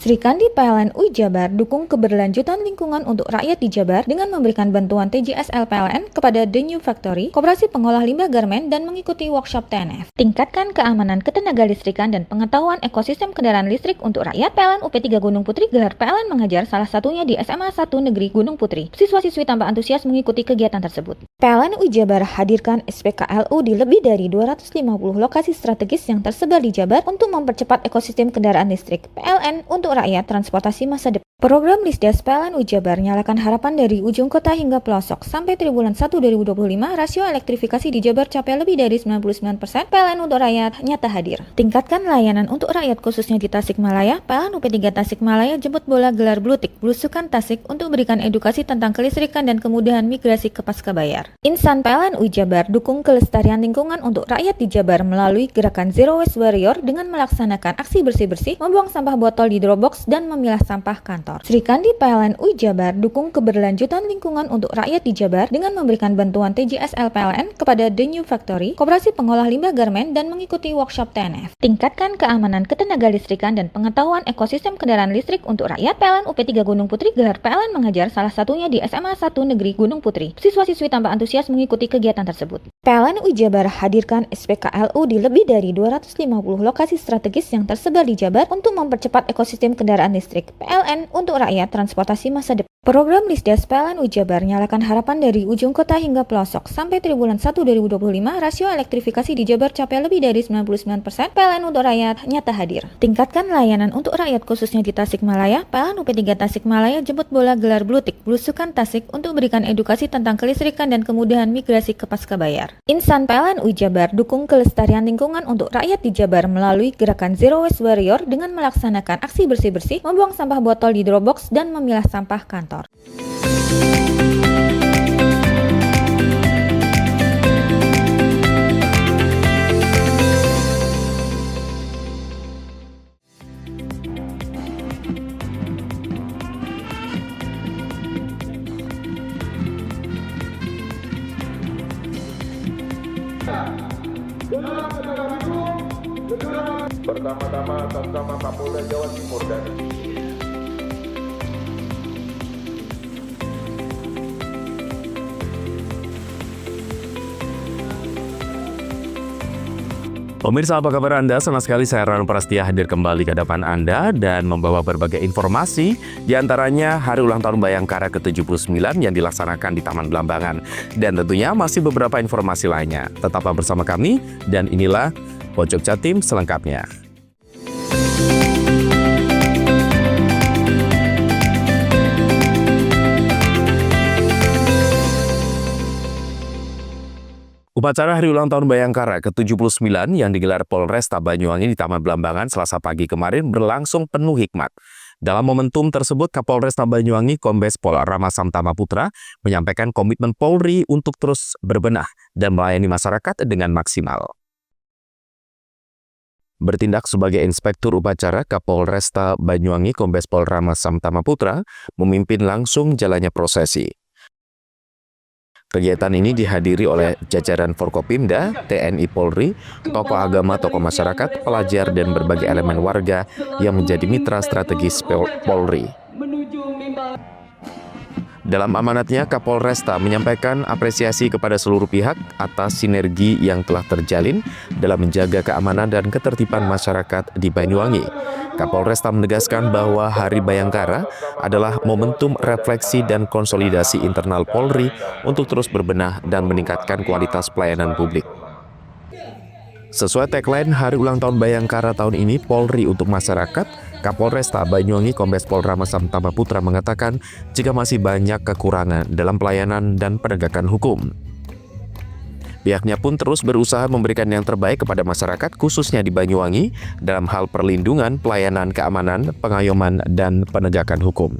Sri Kandi PLN UI Jabar dukung keberlanjutan lingkungan untuk rakyat di Jabar dengan memberikan bantuan TJSL PLN kepada The New Factory, Koperasi Pengolah Limbah Garmen, dan mengikuti workshop TNF. Tingkatkan keamanan ketenaga listrikan dan pengetahuan ekosistem kendaraan listrik untuk rakyat. PLN UP3 Gunung Putri gelar PLN mengajar, salah satunya di SMA 1 Negeri Gunung Putri. Siswa-siswi tampak antusias mengikuti kegiatan tersebut. PLN UI Jabar hadirkan SPKLU di lebih dari 250 lokasi strategis yang tersebar di Jabar untuk mempercepat ekosistem kendaraan listrik. PLN untuk rakyat transportasi masa depan. Program Lisdas PLN UI Jabar nyalakan harapan dari ujung kota hingga pelosok. Sampai triwulan 1 2025, rasio elektrifikasi di Jabar capai lebih dari 99%. PLN untuk rakyat nyata hadir. Tingkatkan layanan untuk rakyat khususnya di Tasikmalaya. PLN UP3 Tasikmalaya jemput bola gelar Blutik Belusukan Tasik untuk berikan edukasi tentang kelistrikan dan kemudahan migrasi ke Pascabayar. Insan PLN UI Jabar dukung kelestarian lingkungan untuk rakyat di Jabar melalui gerakan Zero Waste Warrior dengan melaksanakan aksi bersih-bersih, membuang sampah botol di Dropbox dan memilah sampah kantor. Sri Kandi PLN UI Jabar dukung keberlanjutan lingkungan untuk rakyat di Jabar dengan memberikan bantuan TJSL PLN kepada The New Factory, Koperasi Pengolah Limbah Garmen, dan mengikuti workshop TNF. Tingkatkan keamanan ketenaga listrikan dan pengetahuan ekosistem kendaraan listrik untuk rakyat. PLN UP3 Gunung Putri gelar PLN mengajar, salah satunya di SMA 1 Negeri Gunung Putri. Siswa-siswi tampak antusias mengikuti kegiatan tersebut. PLN UI Jabar hadirkan SPKLU di lebih dari 250 lokasi strategis yang tersebar di Jabar untuk mempercepat ekosistem kendaraan listrik. PLN untuk rakyat transportasi masa depan. Program Lisdas PLN UI Jabar nyalakan harapan dari ujung kota hingga pelosok. Sampai triwulan 1 2025, rasio elektrifikasi di Jabar capai lebih dari 99%. PLN untuk rakyat nyata hadir. Tingkatkan layanan untuk rakyat khususnya di Tasikmalaya. PLN UP3 Tasikmalaya jemput bola gelar Blutik Belusukan Tasik untuk berikan edukasi tentang kelistrikan dan kemudahan migrasi ke Pascabayar. Insan PLN UI Jabar dukung kelestarian lingkungan untuk rakyat di Jabar melalui gerakan Zero Waste Warrior dengan melaksanakan aksi bersih-bersih, membuang sampah botol di Dropbox dan memilah sampah kantor. Pertama-tama atas nama Kapolda Jawa Timur dan Pemirsa, apa kabar Anda? Senang sekali saya Rano Prastia hadir kembali ke hadapan Anda dan membawa berbagai informasi, diantaranya Hari Ulang Tahun Bayangkara ke-79 yang dilaksanakan di Taman Belambangan. Dan tentunya masih beberapa informasi lainnya. Tetaplah bersama kami dan inilah Pojok Jatim selengkapnya. Upacara Hari Ulang Tahun Bayangkara ke-79 yang digelar Polresta Banyuwangi di Taman Belambangan Selasa pagi kemarin berlangsung penuh hikmat. Dalam momentum tersebut, Kapolresta Banyuwangi Kombes Pol Rama Samtama Putra menyampaikan komitmen Polri untuk terus berbenah dan melayani masyarakat dengan maksimal. Bertindak sebagai inspektur upacara, Kapolresta Banyuwangi Kombes Pol Rama Samtama Putra memimpin langsung jalannya prosesi. Kegiatan ini dihadiri oleh jajaran Forkopimda, TNI Polri, tokoh agama, tokoh masyarakat, pelajar, dan berbagai elemen warga yang menjadi mitra strategis Polri. Dalam amanatnya, Kapolresta menyampaikan apresiasi kepada seluruh pihak atas sinergi yang telah terjalin dalam menjaga keamanan dan ketertiban masyarakat di Banyuwangi. Kapolresta menegaskan bahwa Hari Bayangkara adalah momentum refleksi dan konsolidasi internal Polri untuk terus berbenah dan meningkatkan kualitas pelayanan publik. Sesuai tagline Hari Ulang Tahun Bayangkara tahun ini, Polri untuk masyarakat, Kapolresta Banyuwangi Kombes Pol Rama Samtama Putra mengatakan jika masih banyak kekurangan dalam pelayanan dan penegakan hukum. Pihaknya pun terus berusaha memberikan yang terbaik kepada masyarakat khususnya di Banyuwangi dalam hal perlindungan, pelayanan, keamanan, pengayoman, dan penegakan hukum.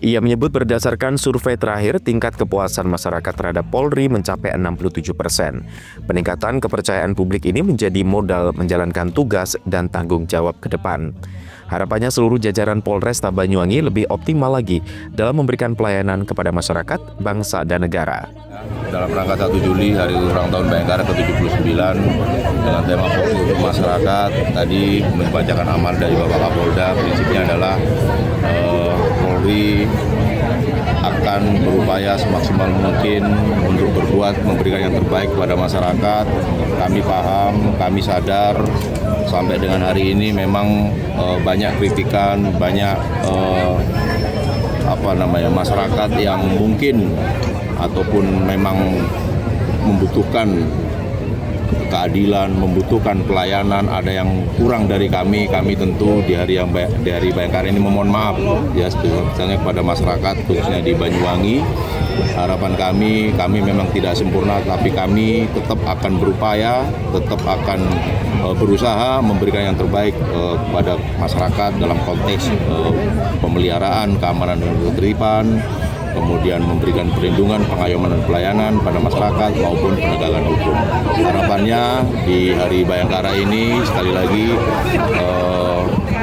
Ia menyebut berdasarkan survei terakhir, tingkat kepuasan masyarakat terhadap Polri mencapai 67%. Peningkatan kepercayaan publik ini menjadi modal menjalankan tugas dan tanggung jawab ke depan. Harapannya seluruh jajaran Polresta Banyuwangi lebih optimal lagi dalam memberikan pelayanan kepada masyarakat, bangsa, dan negara. Dalam rangka 1 Juli, hari ulang tahun Bayangkara ke-79, dengan tema Polri untuk masyarakat, tadi membacakan amanat dari Bapak Kapolda, prinsipnya adalah Polri akan berupaya semaksimal mungkin untuk berbuat, memberikan yang terbaik kepada masyarakat. Kami paham, kami sadar, sampai dengan hari ini memang banyak kritikan, banyak masyarakat yang mungkin ataupun memang membutuhkan keadilan, membutuhkan pelayanan, ada yang kurang dari kami tentu di hari Bayangkara ini memohon maaf ya, misalnya kepada masyarakat khususnya di Banyuwangi. Harapan kami memang tidak sempurna, tapi kami tetap akan berupaya, tetap akan berusaha memberikan yang terbaik kepada masyarakat dalam konteks pemeliharaan, keamanan dan ketertiban, kemudian memberikan perlindungan, pengayoman dan pelayanan pada masyarakat maupun penegakan hukum. Harapannya di hari Bayangkara ini sekali lagi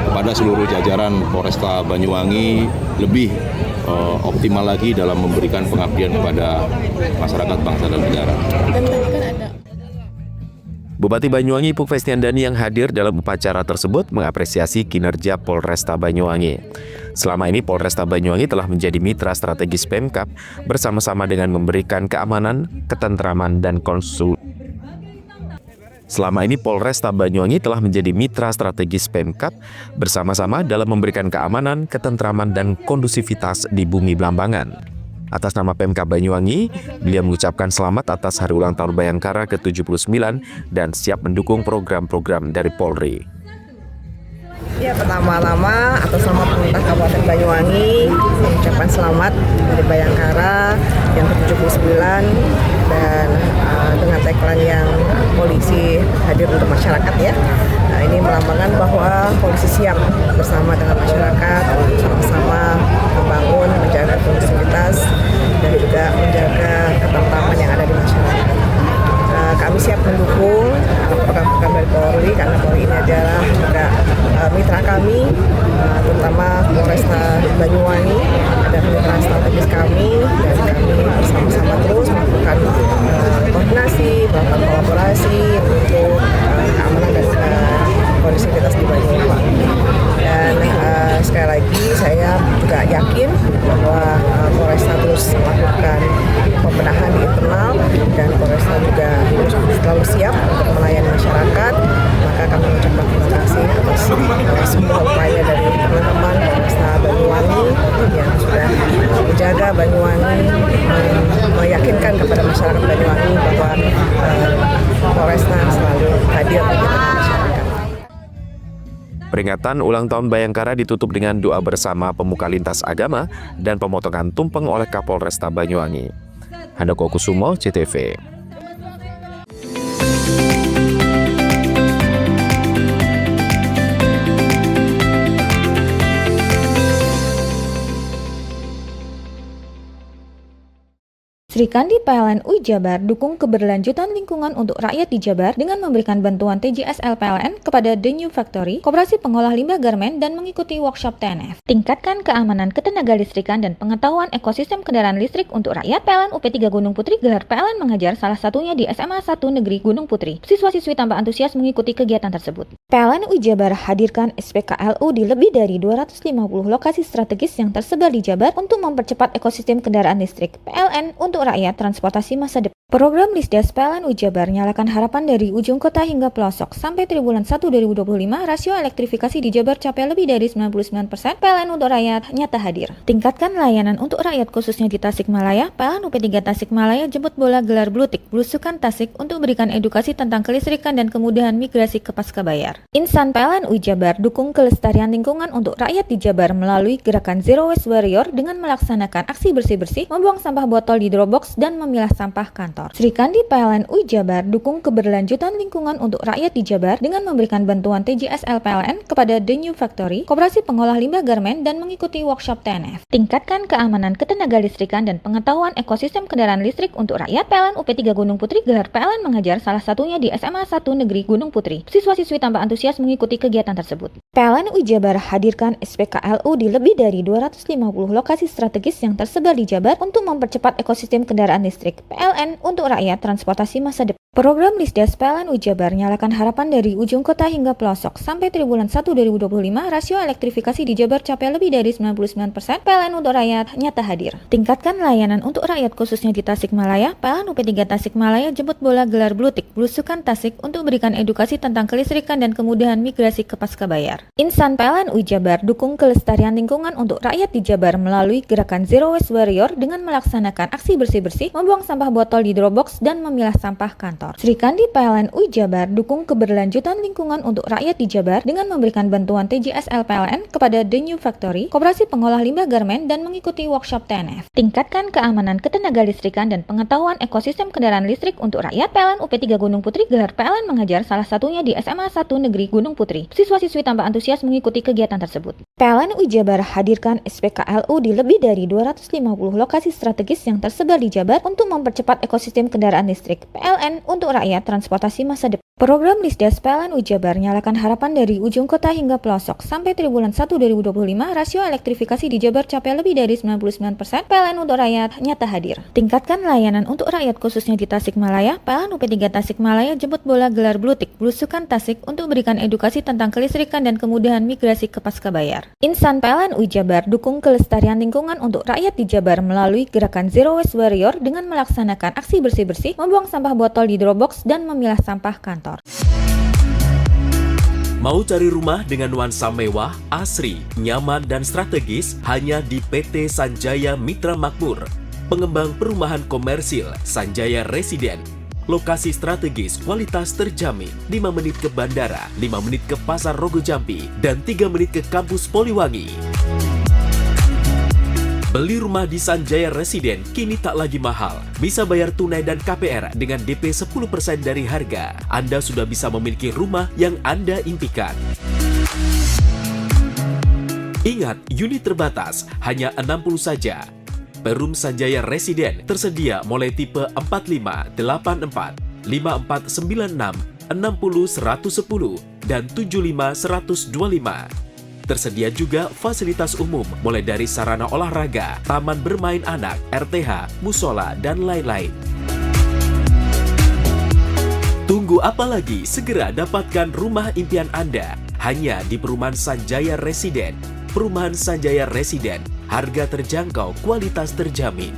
kepada seluruh jajaran Polresta Banyuwangi lebih optimal lagi dalam memberikan pengabdian kepada masyarakat, bangsa dan negara. Bupati Banyuwangi Ipuk Festiandani yang hadir dalam upacara tersebut mengapresiasi kinerja Polresta Banyuwangi. Selama ini Polresta Banyuwangi telah menjadi mitra strategis Pemkab bersama-sama dengan memberikan keamanan, ketentraman, dan Selama ini Polresta Banyuwangi telah menjadi mitra strategis Pemkab bersama-sama dalam memberikan keamanan, ketentraman, dan kondusivitas di bumi Blambangan. Atas nama Pemkab Banyuwangi, beliau mengucapkan selamat atas hari ulang tahun Bayangkara ke-79 dan siap mendukung program-program dari Polri. Ya, pertama-tama atas nama pemerintah Kabupaten Banyuwangi mengucapkan selamat dari Bayangkara yang ke-79 dan dengan tagline yang polisi hadir untuk masyarakat ya. Nah, ini melambangkan bahwa polisi siap bersama dengan masyarakat sama-sama membangun, menjaga kondusivitas dan juga menjaga ketentraman yang ada di masyarakat. Kami siap mendukung program-program dari Polri karena Polri ini adalah juga mitra kami, terutama Polresta Banyuwangi ada mitra strategis kami dan kami bersama-sama terus melakukan koordinasi, melakukan kolaborasi untuk keamanan dan kondusivitas di Banyuwangi. Dan sekali lagi saya juga yakin bahwa Polresta terus melakukan pembenahan di internal dan Polresta juga selalu siap untuk melayani masyarakat. Maka kami mengucapkan terima kasih atas semua upaya dari teman-teman Polresta Banyuwangi yang sudah menjaga Banyuwangi, meyakinkan kepada masyarakat Banyuwangi bahwa Polresta selalu hadir di masyarakat. Peringatan ulang tahun Bayangkara ditutup dengan doa bersama pemuka lintas agama dan pemotongan tumpeng oleh Kapolresta Banyuwangi. Handoko Kusumo, CTV. Sri Kandi PLN UI Jabar dukung keberlanjutan lingkungan untuk rakyat di Jabar dengan memberikan bantuan TJSL PLN kepada The New Factory, koperasi pengolah limbah garmen dan mengikuti workshop TNF. Tingkatkan keamanan ketenagalistrikan dan pengetahuan ekosistem kendaraan listrik untuk rakyat. PLN UP3 Gunung Putri gelar PLN mengajar salah satunya di SMA 1 Negeri Gunung Putri. Siswa-siswi tambah antusias mengikuti kegiatan tersebut. PLN UI Jabar hadirkan SPKLU di lebih dari 250 lokasi strategis yang tersebar di Jabar untuk mempercepat ekosistem kendaraan listrik. PLN untuk rakyat transportasi masa depan. Program Lisdas PLN UI Jabar nyalakan harapan dari ujung kota hingga pelosok. Sampai triwulan 1 2025, rasio elektrifikasi di Jabar capai lebih dari 99%. PLN untuk rakyat nyata hadir. Tingkatkan layanan untuk rakyat khususnya di Tasikmalaya. PLN UP3 Tasikmalaya jemput bola gelar Blutik, Blusukan Tasik untuk berikan edukasi tentang kelistrikan dan kemudahan migrasi ke Pascabayar. Insan PLN UI Jabar dukung kelestarian lingkungan untuk rakyat di Jabar melalui gerakan Zero Waste Warrior dengan melaksanakan aksi bersih-bersih, membuang sampah botol di Dropbox dan memilah sampah kantong. kantor. Sri Kandi PLN UI Jabar dukung keberlanjutan lingkungan untuk rakyat di Jabar dengan memberikan bantuan TJSL PLN kepada The New Factory, koperasi pengolah limbah garmen dan mengikuti workshop TNF. Tingkatkan keamanan ketenagalistrikan dan pengetahuan ekosistem kendaraan listrik untuk rakyat. PLN UP3 Gunung Putri gelar PLN mengajar salah satunya di SMA 1 Negeri Gunung Putri. Siswa-siswi tambah antusias mengikuti kegiatan tersebut. PLN UI Jabar hadirkan SPKLU di lebih dari 250 lokasi strategis yang tersebar di Jabar untuk mempercepat ekosistem kendaraan listrik. PLN untuk rakyat transportasi masa depan. Program Lisdas PLN UI Jabar nyalakan harapan dari ujung kota hingga pelosok. Sampai triwulan 1 2025, rasio elektrifikasi di Jabar capai lebih dari 99%. PLN untuk rakyat nyata hadir. Tingkatkan layanan untuk rakyat khususnya di Tasikmalaya. PLN UP3 Tasikmalaya jemput bola gelar Blutik Belusukan Tasik untuk berikan edukasi tentang kelistrikan dan kemudahan migrasi ke Pascabayar. Insan PLN UI Jabar dukung kelestarian lingkungan untuk rakyat di Jabar melalui gerakan Zero Waste Warrior dengan melaksanakan aksi bersih-bersih, membuang sampah botol di Dropbox dan memilah sampah kantor. Sri Kandi PLN UI Jabar dukung keberlanjutan lingkungan untuk rakyat di Jabar dengan memberikan bantuan TJSL PLN kepada The New Factory, koperasi pengolah limbah garmen dan mengikuti workshop TNF. Tingkatkan keamanan ketenagalistrikan dan pengetahuan ekosistem kendaraan listrik untuk rakyat. PLN UP3 Gunung Putri gelar PLN mengajar salah satunya di SMA 1 Negeri Gunung Putri. Siswa-siswi tambah antusias mengikuti kegiatan tersebut. PLN UI Jabar hadirkan SPKLU di lebih dari 250 lokasi strategis yang tersebar di Jabar untuk mempercepat ekosistem kendaraan listrik. PLN untuk rakyat transportasi masa depan. Program Lisdas PLN UI Jabar nyalakan harapan dari ujung kota hingga pelosok. Sampai triwulan 1 2025, rasio elektrifikasi di Jabar capai lebih dari 99%. PLN untuk rakyat nyata hadir. Tingkatkan layanan untuk rakyat khususnya di Tasikmalaya. PLN UP3 Tasikmalaya jemput bola gelar Blutik Belusukan Tasik untuk berikan edukasi tentang kelistrikan dan kemudahan migrasi ke Pascabayar. Insan PLN UI Jabar dukung kelestarian lingkungan untuk rakyat di Jabar melalui gerakan Zero Waste Warrior dengan melaksanakan aksi bersih-bersih, membuang sampah botol di Dropbox dan memilah sampah kantor. Mau cari rumah dengan nuansa mewah, asri, nyaman, dan strategis hanya di PT Sanjaya Mitra Makmur. Pengembang perumahan komersil Sanjaya Residen. Lokasi strategis, kualitas terjamin. 5 menit ke bandara, 5 menit ke Pasar Rogo Jambi, dan 3 menit ke kampus Poliwangi. Beli rumah di Sanjaya Residen kini tak lagi mahal. Bisa bayar tunai dan KPR dengan DP 10% dari harga. Anda sudah bisa memiliki rumah yang Anda impikan. Ingat, unit terbatas, hanya 60 saja. Perum Sanjaya Residen tersedia mulai tipe 45, 84, 5496, 60 110, dan 75 125. Tersedia juga fasilitas umum mulai dari sarana olahraga, taman bermain anak, RTH, musola, dan lain-lain. Tunggu apa lagi? Segera dapatkan rumah impian Anda hanya di Perumahan Sanjaya Residen. Perumahan Sanjaya Residen, harga terjangkau, kualitas terjamin.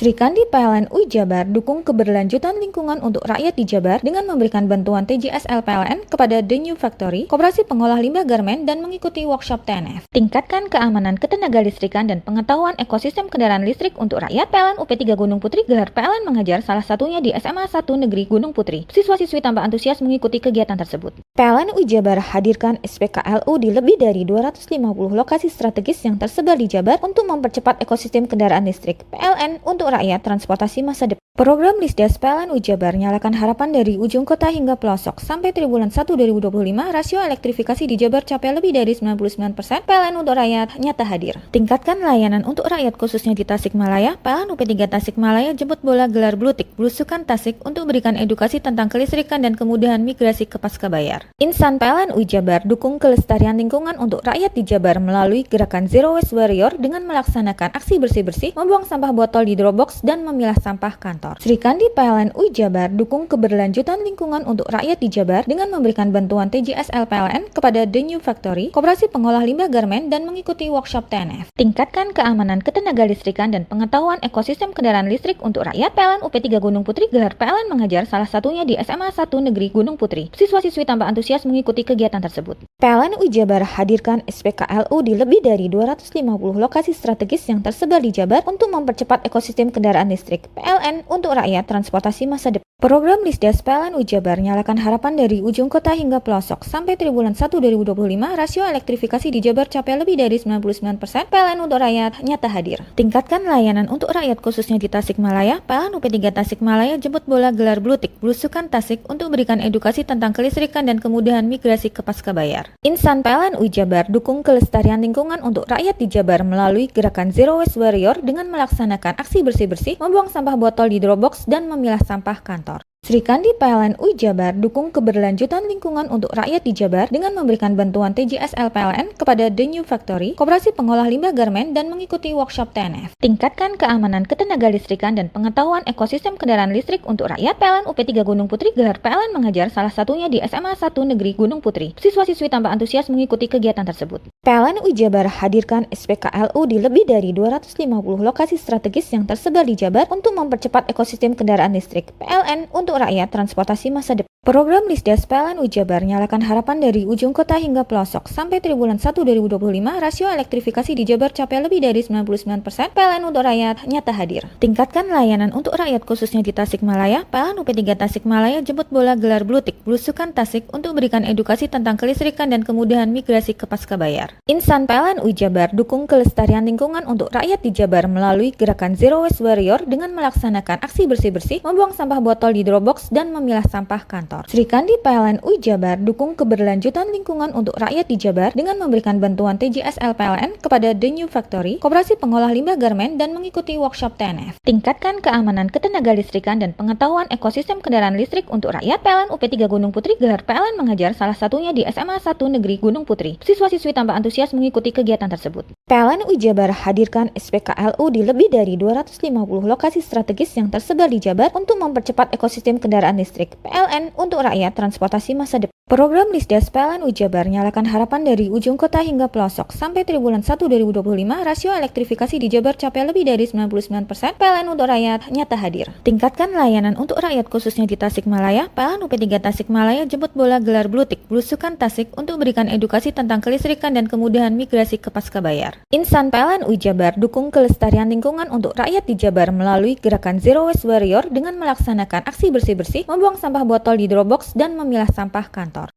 Sri Kandi PLN UI Jabar dukung keberlanjutan lingkungan untuk rakyat di Jabar dengan memberikan bantuan TJSL PLN kepada The New Factory, koperasi pengolah limbah garmen dan mengikuti workshop TNF. Tingkatkan keamanan ketenagalistrikan dan pengetahuan ekosistem kendaraan listrik untuk rakyat. PLN UP3 Gunung Putri gelar PLN mengajar salah satunya di SMA 1 Negeri Gunung Putri. Siswa-siswi tambah antusias mengikuti kegiatan tersebut. PLN UI Jabar hadirkan SPKLU di lebih dari 250 lokasi strategis yang tersebar di Jabar untuk mempercepat ekosistem kendaraan listrik. PLN untuk rakyat transportasi masa depan. Program Lisdas PLN UI Jabar nyalakan harapan dari ujung kota hingga pelosok. Sampai triwulan 1 2025, rasio elektrifikasi di Jabar capai lebih dari 99%. PLN untuk rakyat nyata hadir. Tingkatkan layanan untuk rakyat khususnya di Tasikmalaya. PLN UP3 Tasikmalaya jemput bola gelar Blutik Belusukan Tasik untuk berikan edukasi tentang kelistrikan dan kemudahan migrasi ke Pascabayar. Insan PLN UI Jabar dukung kelestarian lingkungan untuk rakyat di Jabar melalui gerakan Zero Waste Warrior dengan melaksanakan aksi bersih-bersih, membuang sampah botol di Dropbox dan memilah sampah kantor. Sri Kandi PLN UI Jabar dukung keberlanjutan lingkungan untuk rakyat di Jabar dengan memberikan bantuan TJSL PLN kepada The New Factory, koperasi pengolah limbah garmen dan mengikuti workshop TNF. Tingkatkan keamanan ketenagalistrikan dan pengetahuan ekosistem kendaraan listrik untuk rakyat. PLN UP3 Gunung Putri gelar PLN mengajar salah satunya di SMA 1 Negeri Gunung Putri. Siswa-siswi tambah antusias mengikuti kegiatan tersebut. PLN UI Jabar hadirkan SPKLU di lebih dari 250 lokasi strategis yang tersebar di Jabar untuk mempercepat ekosistem kendaraan listrik. PLN untuk rakyat transportasi masa depan. Program Lisdes PLN Jabar nyalakan harapan dari ujung kota hingga pelosok. Sampai triwulan 1 2025, rasio elektrifikasi di Jabar capai lebih dari 99%. PLN untuk rakyat nyata hadir. Tingkatkan layanan untuk rakyat khususnya di Tasikmalaya. PLN UP3 Tasikmalaya jemput bola gelar Blutik Belusukan Tasik untuk berikan edukasi tentang kelistrikan dan kemudahan migrasi ke Pascabayar. Insan PLN Jabar dukung kelestarian lingkungan untuk rakyat di Jabar melalui gerakan Zero Waste Warrior dengan melaksanakan aksi bersih-bersih, membuang sampah botol di Dropbox dan memilah sampah kantor. Sri Kandi PLN Jabar dukung keberlanjutan lingkungan untuk rakyat di Jabar dengan memberikan bantuan TJSL PLN kepada The New Factory, koperasi pengolah limbah garmen dan mengikuti workshop TNF. Tingkatkan keamanan ketenagalistrikan dan pengetahuan ekosistem kendaraan listrik untuk rakyat. PLN UP3 Gunung Putri gelar PLN mengajar salah satunya di SMA 1 Negeri Gunung Putri. Siswa-siswi tampak antusias mengikuti kegiatan tersebut. PLN Jabar hadirkan SPKLU di lebih dari 250 lokasi strategis yang tersebar di Jabar untuk mempercepat ekosistem kendaraan listrik. PLN untuk rakyat transportasi masa depan. Program Lisdes PLN Jabar nyalakan harapan dari ujung kota hingga pelosok. Sampai triwulan 1 2025, rasio elektrifikasi di Jabar capai lebih dari 99%. PLN untuk rakyat nyata hadir. Tingkatkan layanan untuk rakyat khususnya di Tasikmalaya. PLN UP3 Tasikmalaya jemput bola gelar Blutik Belusukan Tasik untuk berikan edukasi tentang kelistrikan dan kemudahan migrasi ke Pascabayar. Insan PLN Jabar dukung kelestarian lingkungan untuk rakyat di Jabar melalui gerakan Zero Waste Warrior dengan melaksanakan aksi bersih-bersih, membuang sampah botol di Dropbox dan memilah sampah kantor. Sri Kandi PLN Jabar dukung keberlanjutan lingkungan untuk rakyat di Jabar dengan memberikan bantuan TJSL PLN kepada The New Factory, koperasi pengolah limbah garmen dan mengikuti workshop TNF. Tingkatkan keamanan ketenagalistrikan dan pengetahuan ekosistem kendaraan listrik untuk rakyat. PLN UP3 Gunung Putri gelar PLN mengajar salah satunya di SMA 1 Negeri Gunung Putri. Siswa-siswi tampak antusias mengikuti kegiatan tersebut. PLN Jabar hadirkan SPKLU di lebih dari 250 lokasi strategis yang tersebar di Jabar untuk mempercepat ekosistem kendaraan listrik. PLN untuk rakyat transportasi masa depan. Program Lisdes PLN Jabar nyalakan harapan dari ujung kota hingga pelosok. Sampai triwulan 1 2025, rasio elektrifikasi di Jabar capai lebih dari 99%. PLN untuk rakyat nyata hadir. Tingkatkan layanan untuk rakyat khususnya di Tasikmalaya. PLN UP3 Tasikmalaya jemput bola gelar Blutik Belusukan Tasik untuk berikan edukasi tentang kelistrikan dan kemudahan migrasi ke Pascabayar. Insan PLN Jabar dukung kelestarian lingkungan untuk rakyat di Jabar melalui gerakan Zero Waste Warrior dengan melaksanakan aksi bersih-bersih, membuang sampah botol di Dropbox dan memilah sampah kantor.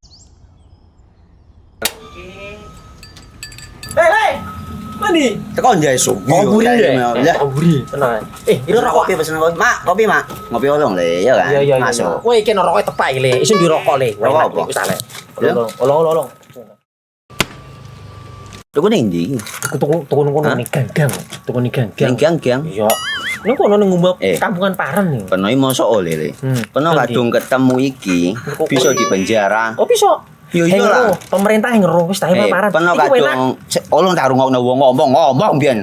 Mandi. Tekan jaya su. Ngoburi deh. Ya. Ngoburi. Tenang. Ini rokok. Kopi pesen kopi. Mak, kopi, Mak. Ngopi olong le, ya kan? Iya. Masuk. Woi, kena rokok tepak le. Isun di rokok le. Rokok apa? Wis ale. Ya. Olong. Tuku ning ndi? Tuku ngono ning gang. Tuku ning gang. Gang. Iya. Ning kono ning ngumap Eh. kampungan Paren nih. Peno iki mosok oleh le. Peno Nanti. kadung ketemu iki bisa dipenjara. Oh bisa. Yo iya Hengero, lah. pemerintah ngero wis tahe Paren. Peno Iku enak. kadung olong tak rungokno wong ngomong biyen.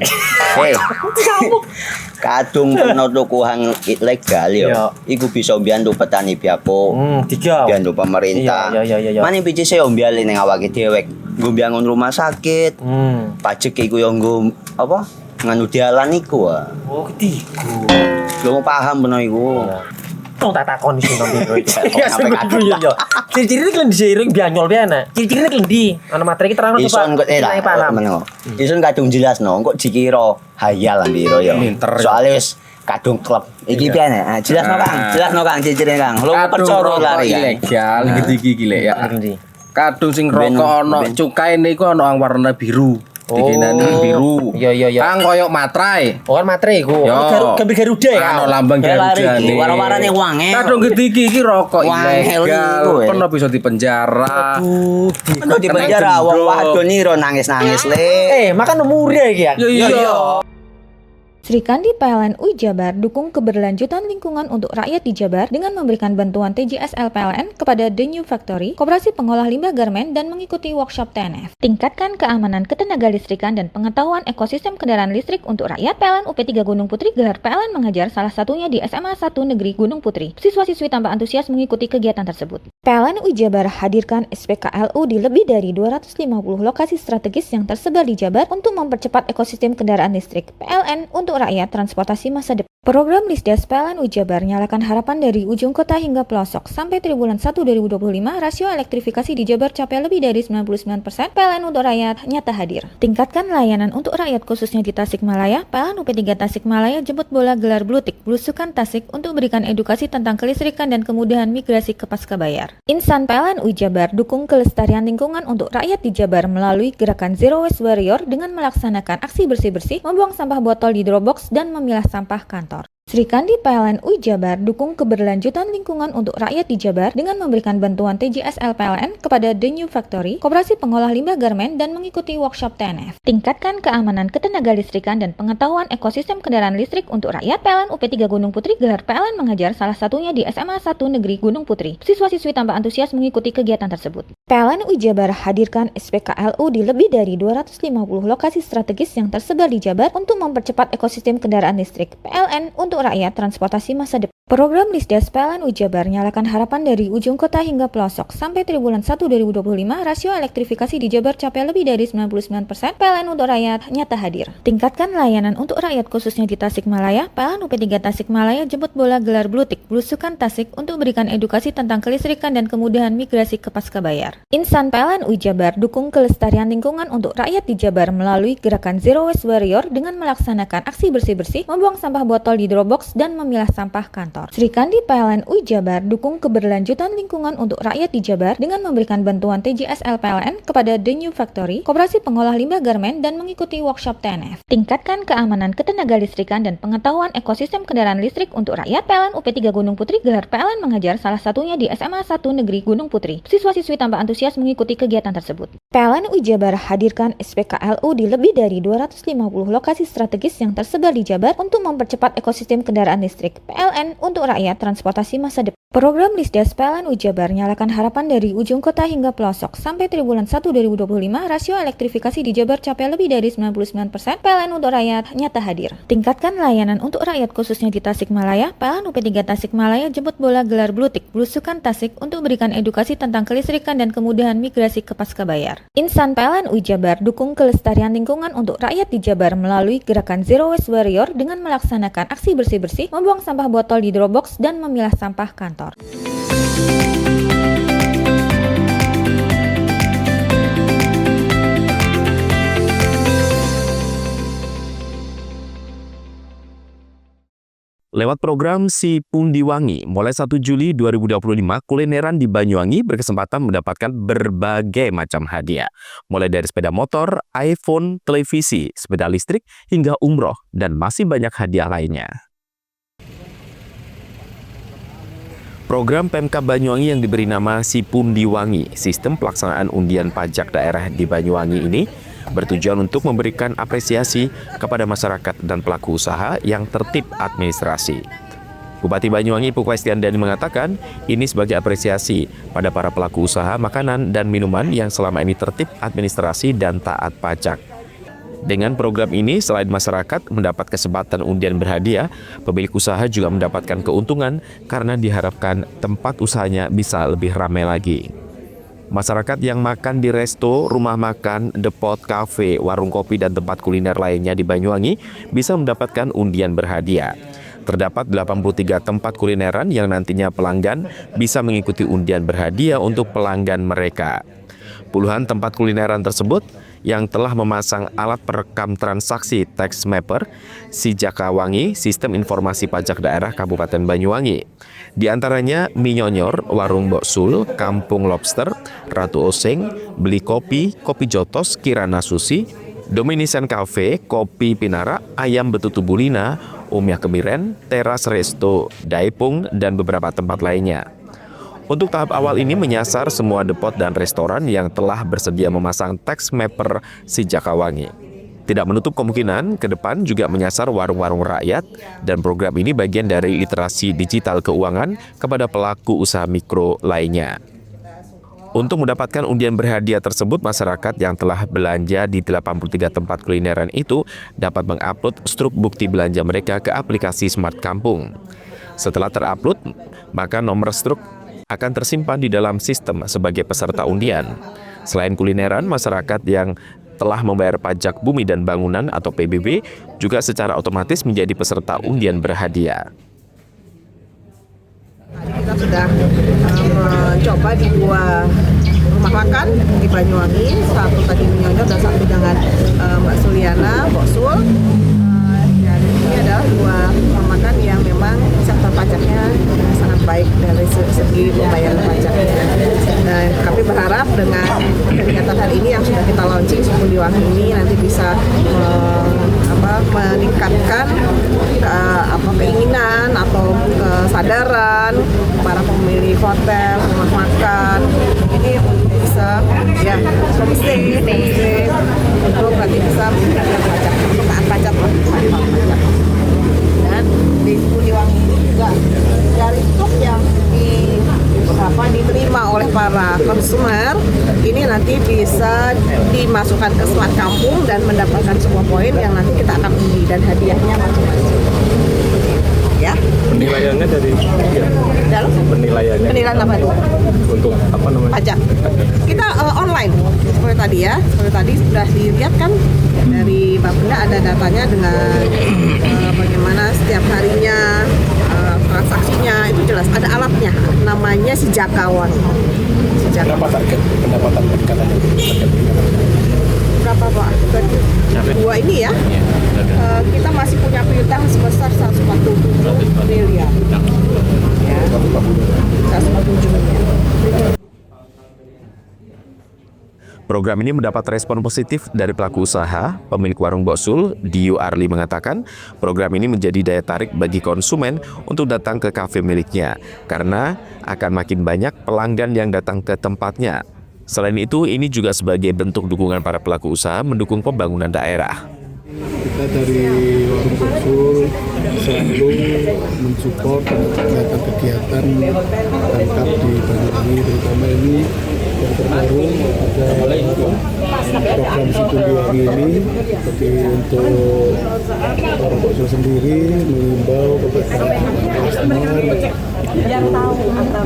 Kadung peno tuku hang ilegal yo. Iya. Iku bisa mbiyantu petani biako. Tiga. Mbiyantu pemerintah. Iya. Mane pici se ombyale ning awake dhewek. Nggo mbiyangun rumah sakit. Pajak iku yo nggo apa? Nganu dalan iku ah. Oh, ketiku. Lu paham bener iku. Tong tak takon iso nang biro iki. Ya, sampe kadung. Iya. Ciri-cirine kan diseiring bianyol piana. Ciri-cirine kan ndi? Ana materi iki terang Ison kok lah meneng. Ison kadung jelasno kok dikira hayal biro yo. Soale wis kadung klub. Iki piye nek? Jelasno Kang, ciri-cirine Kang. Lu percaya lari kan. Ilegal iki lek ya. Ndi? Kadung sing rokok ana cukaine iku ana warna biru. Dikenani biru. Iya. Kang koyo matrai. Oh kan materi iku. Yo. Gambar Garuda ya. Ano lambang Garuda nih. Warna-warnane wange. Kadung iki rokok Wangel ilegal. iku, Pernah bisa dipenjara. Ono di penjara wong wadon iro nangis-nangis le. Makan umure iki ya. Iya. Sri Kandi PLN Jabar dukung keberlanjutan lingkungan untuk rakyat di Jabar dengan memberikan bantuan TJSL PLN kepada The New Factory, koperasi pengolah limbah garmen dan mengikuti workshop TNF. Tingkatkan keamanan ketenagalistrikan dan pengetahuan ekosistem kendaraan listrik untuk rakyat. PLN UP3 Gunung Putri gelar PLN mengajar salah satunya di SMA 1 Negeri Gunung Putri. Siswa-siswi tampak antusias mengikuti kegiatan tersebut. PLN Jabar hadirkan SPKLU di lebih dari 250 lokasi strategis yang tersebar di Jabar untuk mempercepat ekosistem kendaraan listrik. PLN untuk rakyat transportasi masa depan. Program Lisdes PLN Jabar nyalakan harapan dari ujung kota hingga pelosok. Sampai triwulan 1 2025, rasio elektrifikasi di Jabar capai lebih dari 99%. PLN untuk rakyat nyata hadir. Tingkatkan layanan untuk rakyat khususnya di Tasikmalaya. PLN UP3 Tasikmalaya jemput bola gelar Blutik Blusukan Tasik untuk berikan edukasi tentang kelistrikan dan kemudahan migrasi ke pascabayar. Insan PLN Jabar dukung kelestarian lingkungan untuk rakyat di Jabar melalui gerakan Zero Waste Warrior dengan melaksanakan aksi bersih-bersih, membuang sampah botol di Dropbox dan memilah sampah kantor. Sri Kandi PLN Jabar dukung keberlanjutan lingkungan untuk rakyat di Jabar dengan memberikan bantuan TJSL PLN kepada The New Factory, koperasi pengolah limbah garmen dan mengikuti workshop TNF. Tingkatkan keamanan ketenaga listrikan dan pengetahuan ekosistem kendaraan listrik untuk rakyat. PLN UP3 Gunung Putri gelar PLN mengajar salah satunya di SMA 1 Negeri Gunung Putri. Siswa-siswi tampak antusias mengikuti kegiatan tersebut. PLN Jabar hadirkan SPKLU di lebih dari 250 lokasi strategis yang tersebar di Jabar untuk mempercepat ekosistem kendaraan listrik. PLN untuk rakyat transportasi masa depan. Program Lisdes PLN Jabar nyalakan harapan dari ujung kota hingga pelosok. Sampai triwulan 1 2025, rasio elektrifikasi di Jabar capai lebih dari 99%. PLN untuk rakyat nyata hadir. Tingkatkan layanan untuk rakyat khususnya di Tasikmalaya. PLN UP3 Tasikmalaya jemput bola gelar Blutik Blusukan Tasik untuk berikan edukasi tentang kelistrikan dan kemudahan migrasi ke pascabayar. Insan PLN Jabar dukung kelestarian lingkungan untuk rakyat di Jabar melalui gerakan Zero Waste Warrior dengan melaksanakan aksi bersih-bersih, membuang sampah botol di Dropbox dan memilah sampah kantor. Sri Kandi PLN Jabar dukung keberlanjutan lingkungan untuk rakyat di Jabar dengan memberikan bantuan TJSL PLN kepada The New Factory, koperasi pengolah limbah garmen dan mengikuti workshop TNF. Tingkatkan keamanan ketenaga listrikan dan pengetahuan ekosistem kendaraan listrik untuk rakyat. PLN UP3 Gunung Putri gelar PLN mengajar salah satunya di SMA 1 Negeri Gunung Putri. Siswa-siswi tampak antusias mengikuti kegiatan tersebut. PLN Jabar hadirkan SPKLU di lebih dari 250 lokasi strategis yang tersebar di Jabar untuk mempercepat ekosistem kendaraan listrik. PLN untuk rakyat transportasi masa depan. Program Lisdes PLN Jabar nyalakan harapan dari ujung kota hingga pelosok. Sampai triwulan 1 2025, rasio elektrifikasi di Jabar capai lebih dari 99%. PLN untuk rakyat nyata hadir. Tingkatkan layanan untuk rakyat khususnya di Tasikmalaya. PLN UP3 Tasikmalaya jemput bola gelar Blutik Blusukan Tasik untuk berikan edukasi tentang kelistrikan dan kemudahan migrasi ke pascabayar. Insan PLN Jabar dukung kelestarian lingkungan untuk rakyat di Jabar melalui gerakan Zero Waste Warrior dengan melaksanakan aksi bersih-bersih, membuang sampah botol di Dropbox dan memilah sampah kantor. Lewat program Si Pundi Wangi, mulai 1 Juli 2025, kulineran di Banyuwangi berkesempatan mendapatkan berbagai macam hadiah. Mulai dari sepeda motor, iPhone, televisi, sepeda listrik, hingga umroh, dan masih banyak hadiah lainnya. Program Pemkab Banyuwangi yang diberi nama Si Pundi Wangi, sistem pelaksanaan undian pajak daerah di Banyuwangi ini, bertujuan untuk memberikan apresiasi kepada masyarakat dan pelaku usaha yang tertib administrasi. Bupati Banyuwangi Pukwai Setiandani mengatakan ini sebagai apresiasi pada para pelaku usaha makanan dan minuman yang selama ini tertib administrasi dan taat pajak. Dengan program ini, selain masyarakat mendapat kesempatan undian berhadiah, pemilik usaha juga mendapatkan keuntungan karena diharapkan tempat usahanya bisa lebih ramai lagi. Masyarakat yang makan di resto, rumah makan, depot, kafe, warung kopi, dan tempat kuliner lainnya di Banyuwangi bisa mendapatkan undian berhadiah. Terdapat 83 tempat kulineran yang nantinya pelanggan bisa mengikuti undian berhadiah untuk pelanggan mereka. Puluhan tempat kulineran tersebut yang telah memasang alat perekam transaksi tax mapper Si Jakawangi, Sistem Informasi Pajak Daerah Kabupaten Banyuwangi. Di antaranya Mie Nyonyor, Warung Boksul, Kampung Lobster, Ratu Oseng, Beli Kopi, Kopi Jotos, Kirana Sushi, Dominican Cafe, Kopi Pinara, Ayam Betutu Bulina, Umyah Kemiren, Teras Resto, Daipung, dan beberapa tempat lainnya. Untuk tahap awal ini menyasar semua depot dan restoran yang telah bersedia memasang tax mapper Si Jakawangi. Tidak menutup kemungkinan ke depan juga menyasar warung-warung rakyat, dan program ini bagian dari literasi digital keuangan kepada pelaku usaha mikro lainnya. Untuk mendapatkan undian berhadiah tersebut, masyarakat yang telah belanja di 83 tempat kulineran itu dapat mengupload struk bukti belanja mereka ke aplikasi Smart Kampung. Setelah terupload, maka nomor struk akan tersimpan di dalam sistem sebagai peserta undian. Selain kulineran, masyarakat yang telah membayar pajak bumi dan bangunan atau PBB juga secara otomatis menjadi peserta undian berhadiah. Kita sudah mencoba di 2 rumah makan di Banyuwangi, satu tadi Menyonyor dan satu dengan Mbak Suliana, Boksul. Dan ini adalah 2 rumah makan yang memang sektor pajaknya sangat baik dari segi pembayaran pajaknya. Dan kami berharap dengan kegiatan hari ini yang sudah kita launching Sukuliwangi ini nanti bisa meningkatkan keinginan atau kesadaran para pemilik hotel, rumah makan ini bisa ya homestay untuk nanti bisa meningkatkan pajak, taat pajak lah. Dan di Sukuliwangi ini juga dari stok yang diterima oleh para konsumer ini nanti bisa dimasukkan ke Smart Kampung dan mendapatkan sebuah poin yang nanti kita akan undi dan hadiahnya macam-macam. Ya. Penilaiannya dari penilaian apa itu? Untuk apa namanya? Pajak. Kita online seperti tadi ya. Seperti tadi sudah dilihat kan dari Bapenda ada datanya dengan bagaimana setiap harinya transaksinya itu jelas ada alatnya namanya si Jakawan. Berapa target pendapatan katanya? Berapa Pak? 2 ini ya. Kita masih punya piutang sebesar 147 miliar. Ya. 147 miliar. Program ini mendapat respon positif dari pelaku usaha. Pemilik warung Boksul, Diu Arli mengatakan, program ini menjadi daya tarik bagi konsumen untuk datang ke kafe miliknya karena akan makin banyak pelanggan yang datang ke tempatnya. Selain itu, ini juga sebagai bentuk dukungan para pelaku usaha mendukung pembangunan daerah. Kita dari warung Boksul selalu mensupport kegiatan tangkap di Banyuwangi, terutama ini yang terbaru ada program Sukuliwangi ini. Jadi untuk warung Boksul sendiri mengimbau kepada customer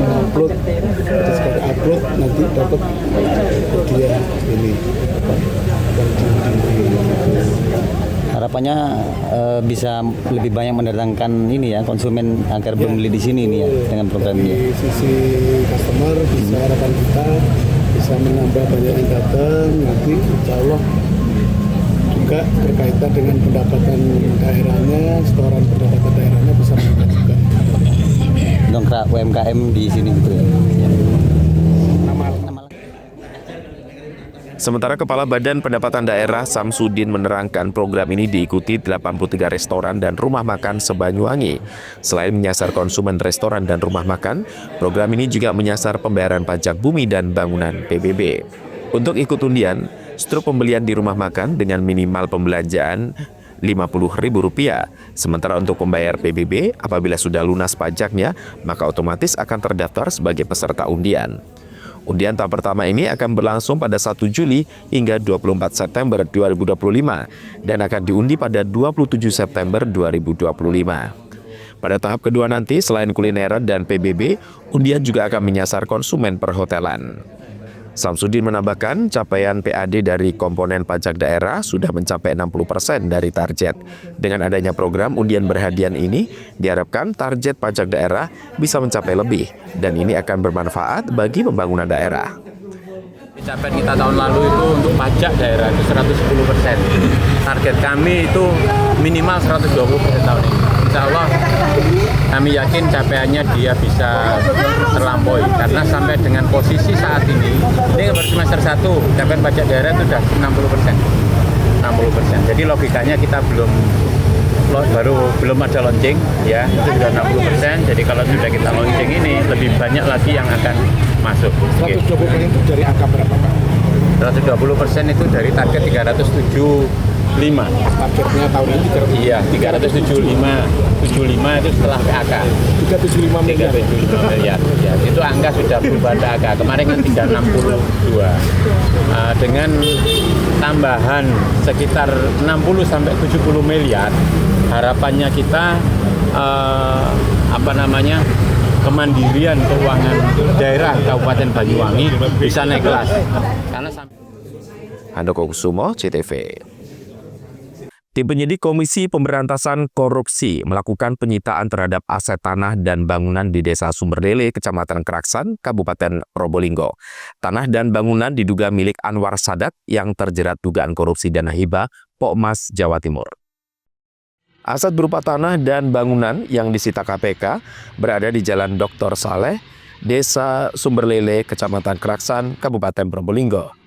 upload, sekali upload nanti dapat hadiah ini. Harapannya bisa lebih banyak mendatangkan ini ya konsumen agar membeli di sini ini ya dengan program ini. Di sisi customer bisa harapan kita bisa menambah banyak yang datang, nanti insya Allah juga berkaitan dengan pendapatan daerahnya, setoran pendapatan daerahnya bisa meningkat juga. Dongkrak UMKM di sini gitu ya. Sementara Kepala Badan Pendapatan Daerah Samsudin menerangkan program ini diikuti 83 restoran dan rumah makan se-Banyuwangi. Selain menyasar konsumen restoran dan rumah makan, program ini juga menyasar pembayaran pajak bumi dan bangunan PBB. Untuk ikut undian, struk pembelian di rumah makan dengan minimal pembelanjaan Rp50.000. Sementara untuk pembayar PBB, apabila sudah lunas pajaknya, maka otomatis akan terdaftar sebagai peserta undian. Undian tahap pertama ini akan berlangsung pada 1 Juli hingga 24 September 2025 dan akan diundi pada 27 September 2025. Pada tahap kedua nanti, selain kulineran dan PBB, undian juga akan menyasar konsumen perhotelan. Samsudin menambahkan capaian PAD dari komponen pajak daerah sudah mencapai 60% dari target. Dengan adanya program undian berhadiah ini, diharapkan target pajak daerah bisa mencapai lebih, dan ini akan bermanfaat bagi pembangunan daerah. Capaian kita tahun lalu itu untuk pajak daerah itu 110%. Target kami itu minimal 120% tahun ini. Insya Allah kami yakin capaiannya dia bisa terlampaui karena sampai dengan posisi saat ini baru semester 1 capaian pajak daerah itu sudah 60%. Jadi logikanya kita belum ada launching ya, itu sudah 60%. Jadi kalau sudah kita launching ini lebih banyak lagi yang akan masuk. 120% itu dari angka berapa Pak? 120% itu dari target 375. Targetnya tahun ini iya 375 itu setelah PAK 375 miliar ya, itu angka sudah berubah PAK kemarin kan 362 dengan tambahan sekitar 60-70 miliar harapannya kita kemandirian keuangan daerah Kabupaten Banyuwangi bisa naik kelas karena Handoko Kusumo, CTV. Tim penyidik Komisi Pemberantasan Korupsi melakukan penyitaan terhadap aset tanah dan bangunan di Desa Sumberlele, Kecamatan Keraksan, Kabupaten Probolinggo. Tanah dan bangunan diduga milik Anwar Sadat yang terjerat dugaan korupsi dana hibah Pokmas, Jawa Timur. Aset berupa tanah dan bangunan yang disita KPK berada di Jalan Dr. Saleh, Desa Sumberlele, Kecamatan Keraksan, Kabupaten Probolinggo.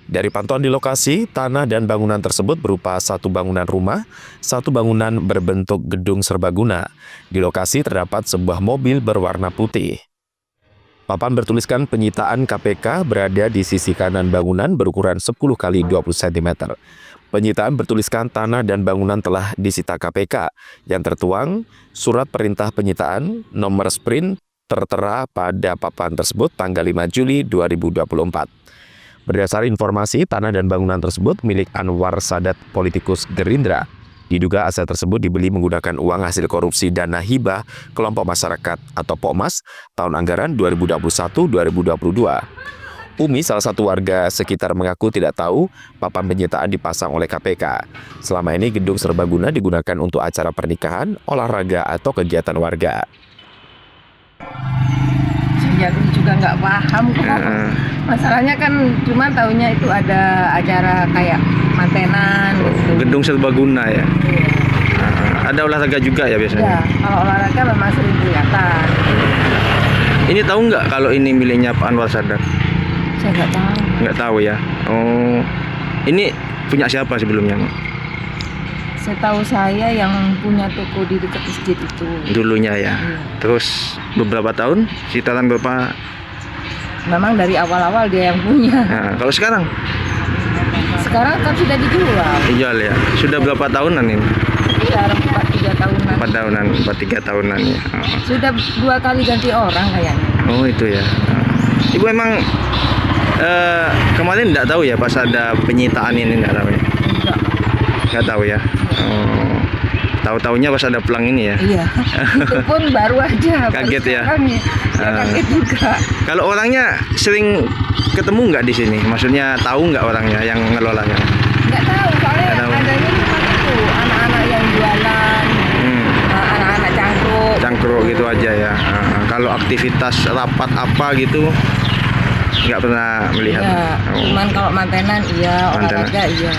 Dari pantauan di lokasi, tanah dan bangunan tersebut berupa satu bangunan rumah, satu bangunan berbentuk gedung serbaguna. Di lokasi terdapat sebuah mobil berwarna putih. Papan bertuliskan penyitaan KPK berada di sisi kanan bangunan berukuran 10 x 20 cm. Penyitaan bertuliskan tanah dan bangunan telah disita KPK yang tertuang surat perintah penyitaan nomor sprint tertera pada papan tersebut tanggal 5 Juli 2024. Berdasar informasi, tanah dan bangunan tersebut milik Anwar Sadat, politikus Gerindra. Diduga aset tersebut dibeli menggunakan uang hasil korupsi dana hibah kelompok masyarakat atau Pokmas tahun anggaran 2021-2022. Umi, salah satu warga sekitar, mengaku tidak tahu papan penyitaan dipasang oleh KPK. Selama ini gedung serbaguna digunakan untuk acara pernikahan, olahraga, atau kegiatan warga. Saya juga nggak paham kok. Masalahnya kan cuma tahunya itu ada acara kayak mantenan gitu. Gedung serbaguna ya. Ada olahraga juga ya biasanya. Ya, kalau olahraga memang sering kelihatan. Ini tahu nggak kalau ini miliknya Pak Anwar Sadat? Saya nggak tahu. Nggak tahu ya. Oh, ini punya siapa sebelumnya? Setahu saya yang punya toko di dekat masjid itu. Dulunya ya. Iya. Terus beberapa tahun, sekitaran berapa? Memang dari awal-awal dia yang punya. Nah, kalau sekarang? Sekarang kan sudah dijual. Dijual ya. Sudah berapa tahunan ini? Sekitar 4-3 tahunan. 4 tahunan, 4-3 tahunan ya. Sudah 2 kali ganti orang kayaknya. Oh itu ya. Ibu emang kemarin nggak tahu ya pas ada penyitaan ini, nggak tahu ya? Nggak tahu ya. Oh, tahu-taunya pas ada pelang ini ya. Iya. Itu pun baru aja. Kaget ya. Kaget juga. Kalau orangnya sering ketemu nggak di sini? Maksudnya tahu nggak orangnya yang ngelolanya? Nggak tahu, soalnya adanya cuma itu anak-anak yang jualan, anak-anak Cangkruk gitu aja ya. Kalau aktivitas rapat apa gitu nggak pernah melihat. Ya, cuman kalau mantenan iya, olahraga iya.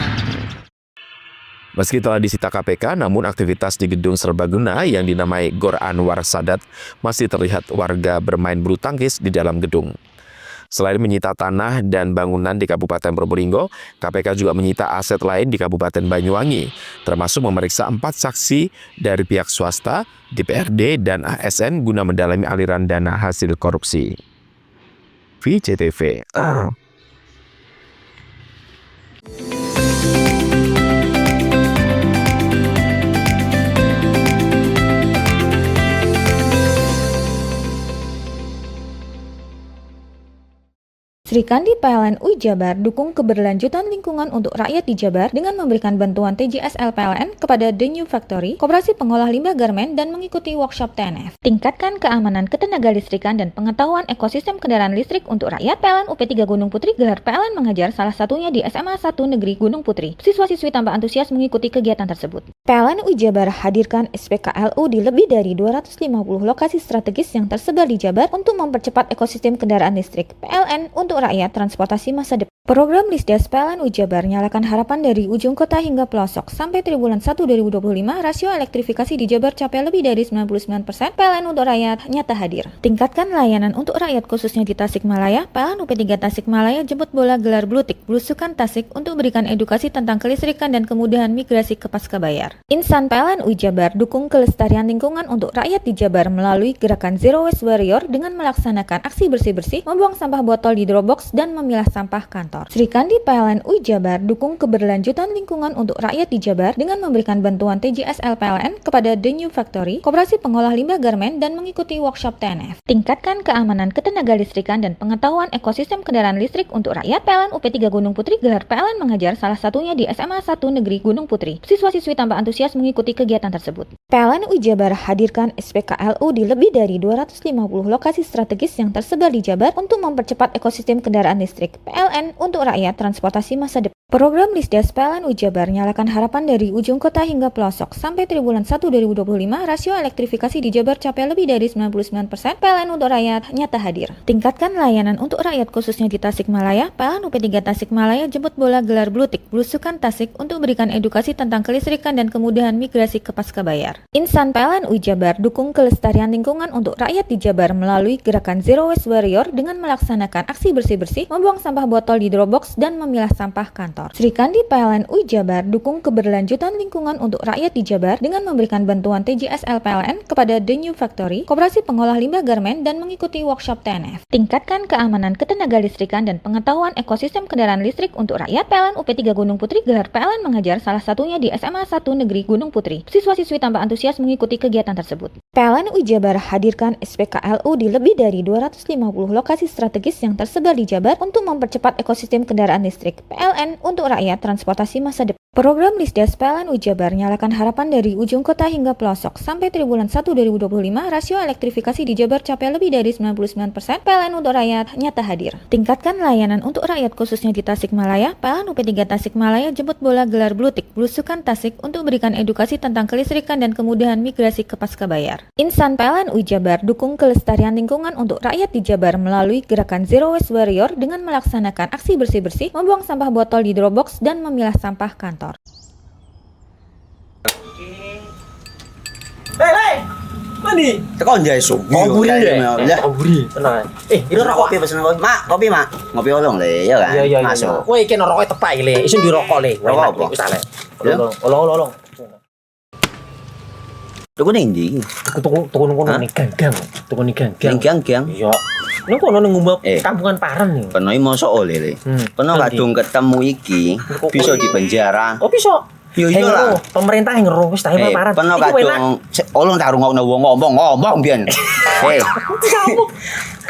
Meski telah disita KPK, namun aktivitas di gedung serbaguna yang dinamai Gor Anwar Sadat masih terlihat warga bermain bulu tangkis di dalam gedung. Selain menyita tanah dan bangunan di Kabupaten Probolinggo, KPK juga menyita aset lain di Kabupaten Banyuwangi, termasuk memeriksa 4 saksi dari pihak swasta, DPRD, dan ASN guna mendalami aliran dana hasil korupsi. VCTV. Sri Kandi PLN UI Jabar dukung keberlanjutan lingkungan untuk rakyat di Jabar dengan memberikan bantuan TJSL PLN kepada The New Factory, koperasi pengolah limbah garmen, dan mengikuti workshop TNF. Tingkatkan keamanan ketenaga listrikan dan pengetahuan ekosistem kendaraan listrik untuk rakyat. PLN UP3 Gunung Putri gelar PLN mengajar, salah satunya di SMA 1 Negeri Gunung Putri. Siswa-siswi tambah antusias mengikuti kegiatan tersebut. PLN UI Jabar hadirkan SPKLU di lebih dari 250 lokasi strategis yang tersebar di Jabar untuk mempercepat ekosistem kendaraan listrik. PLN untuk rakyat transportasi masa depan. Program Lisdas PLN UI Jabar nyalakan harapan dari ujung kota hingga pelosok. Sampai triwulan 1 2025, rasio elektrifikasi di Jabar capai lebih dari 99%. PLN untuk rakyat nyata hadir. Tingkatkan layanan untuk rakyat khususnya di Tasikmalaya. PLN UP3 Tasikmalaya jemput bola gelar Blutik Blusukan Tasik untuk berikan edukasi tentang kelistrikan dan kemudahan migrasi ke pascabayar. Insan PLN UI Jabar dukung kelestarian lingkungan untuk rakyat di Jabar melalui gerakan Zero Waste Warrior dengan melaksanakan aksi bersih-bersih, membuang sampah botol di Dropbox dan memilah sampah kantor. Sri Kandi PLN UI Jabar dukung keberlanjutan lingkungan untuk rakyat di Jabar dengan memberikan bantuan TJSL PLN kepada The New Factory, koperasi pengolah limbah garmen, dan mengikuti workshop TNF. Tingkatkan keamanan ketenaga listrikan dan pengetahuan ekosistem kendaraan listrik untuk rakyat. PLN UP3 Gunung Putri gelar PLN mengajar, salah satunya di SMA 1 Negeri Gunung Putri. Siswa-siswi tambah antusias mengikuti kegiatan tersebut. PLN UI Jabar hadirkan SPKLU di lebih dari 250 lokasi strategis yang tersebar di Jabar untuk mempercepat ekosistem kendaraan listrik. PLN untuk rakyat transportasi masa depan. Program Lisdes PLN Jabar nyalakan harapan dari ujung kota hingga pelosok. Sampai triwulan 1 2025, rasio elektrifikasi di Jabar capai lebih dari 99%. PLN untuk rakyat nyata hadir. Tingkatkan layanan untuk rakyat khususnya di Tasikmalaya. PLN UP3 Tasikmalaya jemput bola gelar blutik Blusukan Tasik untuk berikan edukasi tentang kelistrikan dan kemudahan migrasi ke Pascabayar. Insan PLN Jabar dukung kelestarian lingkungan untuk rakyat di Jabar melalui gerakan Zero Waste Warrior dengan melaksanakan aksi bersih-bersih, membuang sampah botol di Dropbox dan memilah sampah kantor. Sri Kandi PLN Jabar dukung keberlanjutan lingkungan untuk rakyat di Jabar dengan memberikan bantuan TJSL PLN kepada The New Factory, koperasi pengolah limbah garmen dan mengikuti workshop TNF. Tingkatkan keamanan ketenaga listrikan dan pengetahuan ekosistem kendaraan listrik untuk rakyat. PLN UP3 Gunung Putri gelar PLN mengajar salah satunya di SMA 1 Negeri Gunung Putri. Siswa-siswi tambah antusias mengikuti kegiatan tersebut. PLN Jabar hadirkan SPKLU di lebih dari 250 lokasi strategis yang tersebar di Jabar untuk mempercepat ekosistem kendaraan listrik. PLN untuk rakyat transportasi masa depan. Program Lisdes PLN Jabar nyalakan harapan dari ujung kota hingga pelosok. Sampai triwulan 1 2025, rasio elektrifikasi di Jabar capai lebih dari 99%. PLN untuk rakyat nyata hadir. Tingkatkan layanan untuk rakyat khususnya di Tasikmalaya. PLN UP3 Tasikmalaya jemput bola gelar blutik Blusukan Tasik untuk berikan edukasi tentang kelistrikan dan kemudahan migrasi ke Pascabayar. Insan PLN Jabar dukung kelestarian lingkungan untuk rakyat di Jabar melalui gerakan Zero Waste Warrior dengan melaksanakan aksi bersih-bersih, membuang sampah botol di Dropbox dan memilah sampah kantor. Hei, mandi. Tekan jaya su. Buri ya. Buri. Tenang. Ini rokok. Kopi pesen kopi. Mak, kopi mak. Ngopi olong le, ya kan? Iya. Masuk. Woi, iki rokoknya tepak le. Isin dirokok le. Rokok apa? Wis ale. Olong. Tuku ning ndi? Tuku ngono ning gang. Tuku ning gang. Ning gang. Iya. Ning kono ning ngumbak kampungan Paren nih. Kena mosok oleh le. Kena kadung ketemu iki bisa dipenjara. Oh bisa. Yo iya lah. Pemerintah yang ngeru wis ta Paren. Kena kadung olong tak rungokno wong ngomong biyen.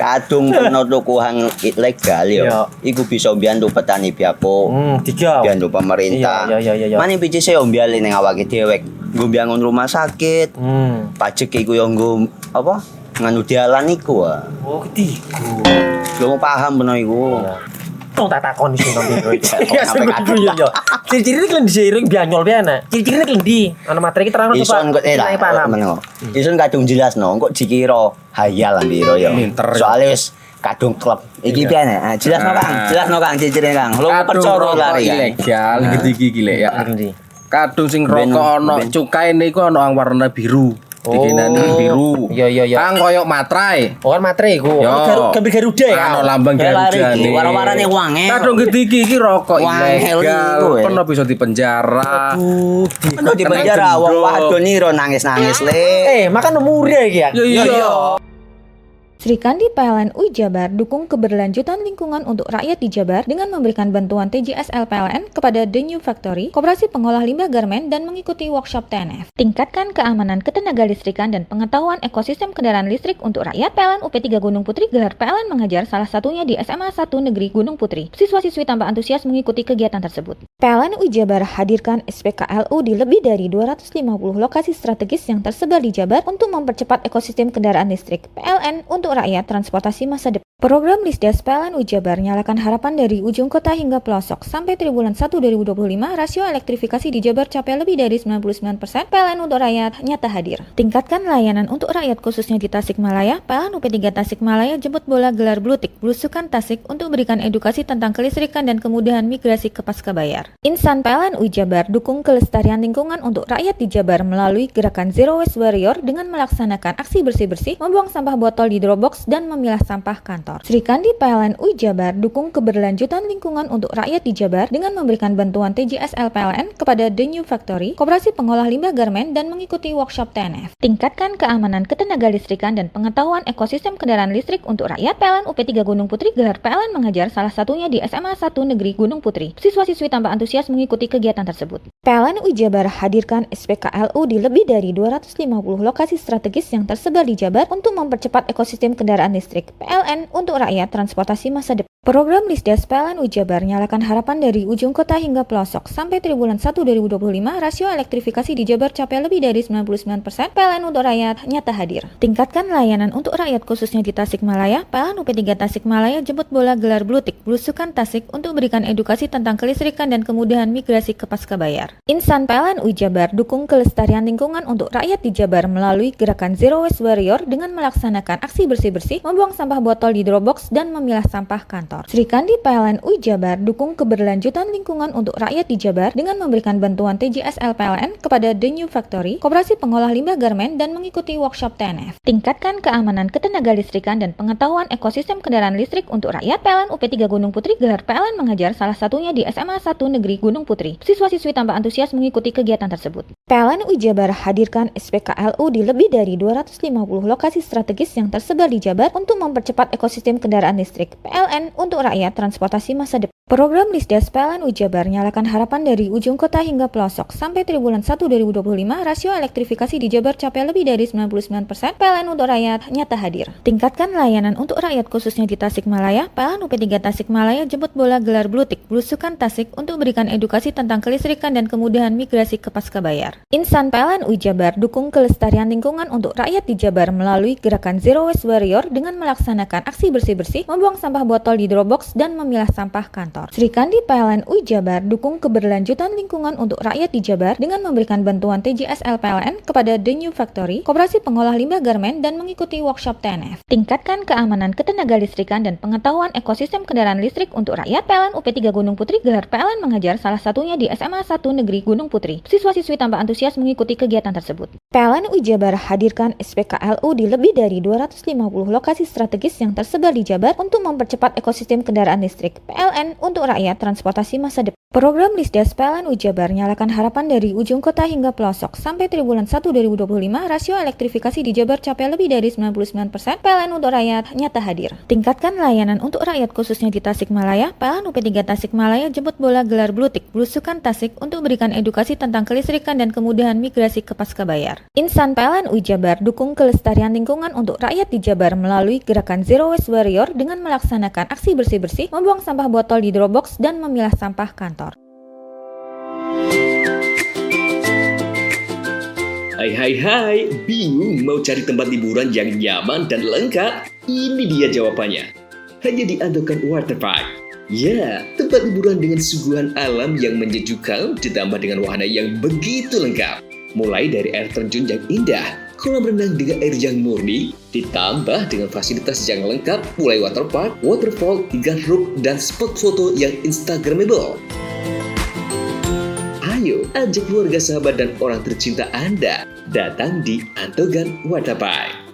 Kadung kena tuku hang ilegal yo. Iku bisa mbiyantu petani biako. Mbiyantu pemerintah. Iya. Mane picise yo mbiale ning awake dhewek. Nggo mbiangun rumah sakit. Pajak iku yo nggo apa? Nganu dalan iku. Oh, ketiku. Lu paham bener iku. Tong tak takon iso nang biro iki. Iya. Ciri-ciri iki diseiring bianyol piana. Ciri-cirine iki ndi? Ana materi iki terang coba. Ison kok meneng. Ison kadung jelasno, kok dikira hayal nang biro ya. Soale wis kadung klub. Iki piana? Jelasno Kang, ciri-cirine Kang. Lu percaya lari ilegal iki lek ya. Kadung sing rokok ana cukae niku ana warna biru. Dikenani biru. Iya. Kang koyo matrai. Oh kan matrai iku. Gambar Garuda ya. Ana lambang Garuda. Warna-warnane wange. Kadung gede iki rokok ilegal. Pernah bisa dipenjara. Aduh, dipenjara wong wadon iro nangis-nangis le. Makan murah iki ya. Iya. Sri Kandi PLN Jabar dukung keberlanjutan lingkungan untuk rakyat di Jabar dengan memberikan bantuan TJSL PLN kepada The New Factory, koperasi pengolah limbah garmen dan mengikuti workshop TNF. Tingkatkan keamanan ketenaga listrikan dan pengetahuan ekosistem kendaraan listrik untuk rakyat. PLN UP3 Gunung Putri gelar PLN mengajar salah satunya di SMA 1 Negeri Gunung Putri. Siswa-siswi tambah antusias mengikuti kegiatan tersebut. PLN Jabar hadirkan SPKLU di lebih dari 250 lokasi strategis yang tersebar di Jabar untuk mempercepat ekosistem kendaraan listrik. PLN untuk rakyat transportasi masa depan. Program Lisdes PLN Jabar nyalakan harapan dari ujung kota hingga pelosok. Sampai triwulan 1 2025, rasio elektrifikasi di Jabar capai lebih dari 99%. PLN untuk rakyat nyata hadir. Tingkatkan layanan untuk rakyat khususnya di Tasikmalaya. PLN UP3 Tasikmalaya jemput bola gelar blutik Blusukan Tasik untuk berikan edukasi tentang kelistrikan dan kemudahan migrasi ke Pascabayar. Insan PLN Jabar dukung kelestarian lingkungan untuk rakyat di Jabar melalui gerakan Zero Waste Warrior dengan melaksanakan aksi bersih-bersih, membuang sampah botol di Dropbox dan memilah sampah kantor. Sri Kandi PLN Jabar dukung keberlanjutan lingkungan untuk rakyat di Jabar dengan memberikan bantuan TJSL PLN kepada The New Factory, koperasi pengolah limbah garmen dan mengikuti workshop TNF. Tingkatkan keamanan ketenaga listrikan dan pengetahuan ekosistem kendaraan listrik untuk rakyat. PLN UP3 Gunung Putri gelar PLN mengajar salah satunya di SMA 1 Negeri Gunung Putri. Siswa-siswi tambah antusias mengikuti kegiatan tersebut. PLN Jabar hadirkan SPKLU di lebih dari 250 lokasi strategis yang tersebar di Jabar untuk mempercepat ekosistem kendaraan listrik. PLN untuk rakyat transportasi masa depan. Program Lisdes PLN Jabar nyalakan harapan dari ujung kota hingga pelosok. Sampai triwulan 1 2025, rasio elektrifikasi di Jabar capai lebih dari 99%. PLN untuk rakyat nyata hadir. Tingkatkan layanan untuk rakyat khususnya di Tasikmalaya. PLN UP3 Tasikmalaya jemput bola gelar blutik belusukan Tasik untuk berikan edukasi tentang kelistrikan dan kemudahan migrasi ke Pascabayar. Insan PLN Jabar dukung kelestarian lingkungan untuk rakyat di Jabar melalui gerakan Zero Waste Warrior dengan melaksanakan aksi bersih-bersih, membuang sampah botol di Dropbox dan memilah sampah kantor. Sri Kandi PLN Jabar dukung keberlanjutan lingkungan untuk rakyat di Jabar dengan memberikan bantuan TJSL PLN kepada The New Factory, Koperasi Pengolah Limbah Garmen, dan mengikuti workshop TNF. Tingkatkan keamanan ketenaga listrikan dan pengetahuan ekosistem kendaraan listrik untuk rakyat. PLN UP3 Gunung Putri gelar PLN mengajar, salah satunya di SMA 1 Negeri Gunung Putri. Siswa-siswi tambah antusias mengikuti kegiatan tersebut. PLN Jabar hadirkan SPKLU di lebih dari 250 lokasi strategis yang tersebar di Jabar untuk mempercepat ekosistem kendaraan listrik. PLN untuk rakyat transportasi masa depan. Program Lisdes PLN Jabar nyalakan harapan dari ujung kota hingga pelosok. Sampai triwulan 1 2025, rasio elektrifikasi di Jabar capai lebih dari 99%. PLN untuk rakyat nyata hadir. Tingkatkan layanan untuk rakyat khususnya di Tasikmalaya. PLN UP3 Tasikmalaya jemput bola gelar blutik belusukan Tasik untuk berikan edukasi tentang kelistrikan dan kemudahan migrasi ke Pascabayar. Insan PLN Jabar dukung kelestarian lingkungan untuk rakyat di Jabar melalui gerakan Zero Waste Warrior dengan melaksanakan aksi bersih-bersih, membuang sampah botol di Dropbox dan memilah sampah kantor. Sri Kandi PLN Jabar dukung keberlanjutan lingkungan untuk rakyat di Jabar dengan memberikan bantuan TJSL PLN kepada The New Factory, Koperasi Pengolah Limbah Garmen, dan mengikuti workshop TNF. Tingkatkan keamanan ketenaga listrikan dan pengetahuan ekosistem kendaraan listrik untuk rakyat. PLN UP3 Gunung Putri gelar PLN mengajar, salah satunya di SMA 1 Negeri Gunung Putri. Siswa-siswi tambah antusias mengikuti kegiatan tersebut. PLN Jabar hadirkan SPKLU di lebih dari 250 lokasi strategis yang tersebar di Jabar untuk mempercepat ekosistem kendaraan listrik. PLN untuk rakyat transportasi masa depan. Program Lisdes PLN Jabar nyalakan harapan dari ujung kota hingga pelosok. Sampai triwulan 1 2025, rasio elektrifikasi di Jabar capai lebih dari 99%. PLN untuk rakyat nyata hadir. Tingkatkan layanan untuk rakyat khususnya di Tasikmalaya. PLN UP3 Tasikmalaya jemput bola gelar blutik belusukan Tasik untuk berikan edukasi tentang kelistrikan dan kemudahan migrasi ke Pascabayar. Insan PLN Jabar dukung kelestarian lingkungan untuk rakyat di Jabar melalui gerakan Zero Waste Warrior dengan melaksanakan aksi bersih-bersih, membuang sampah botol di Dropbox dan memilah sampah kantor. Hai, bingung mau cari tempat liburan yang nyaman dan lengkap? Ini dia jawabannya. Hanya di Andokan Waterpark. Ya, tempat liburan dengan suguhan alam yang menyejukkan ditambah dengan wahana yang begitu lengkap. Mulai dari air terjun yang indah, kolam renang dengan air yang murni, ditambah dengan fasilitas yang lengkap mulai waterpark, waterfall, hingga roof dan spot foto yang instagramable. Ayo, ajak keluarga, sahabat, dan orang tercinta Anda datang di Andokan Waterpark.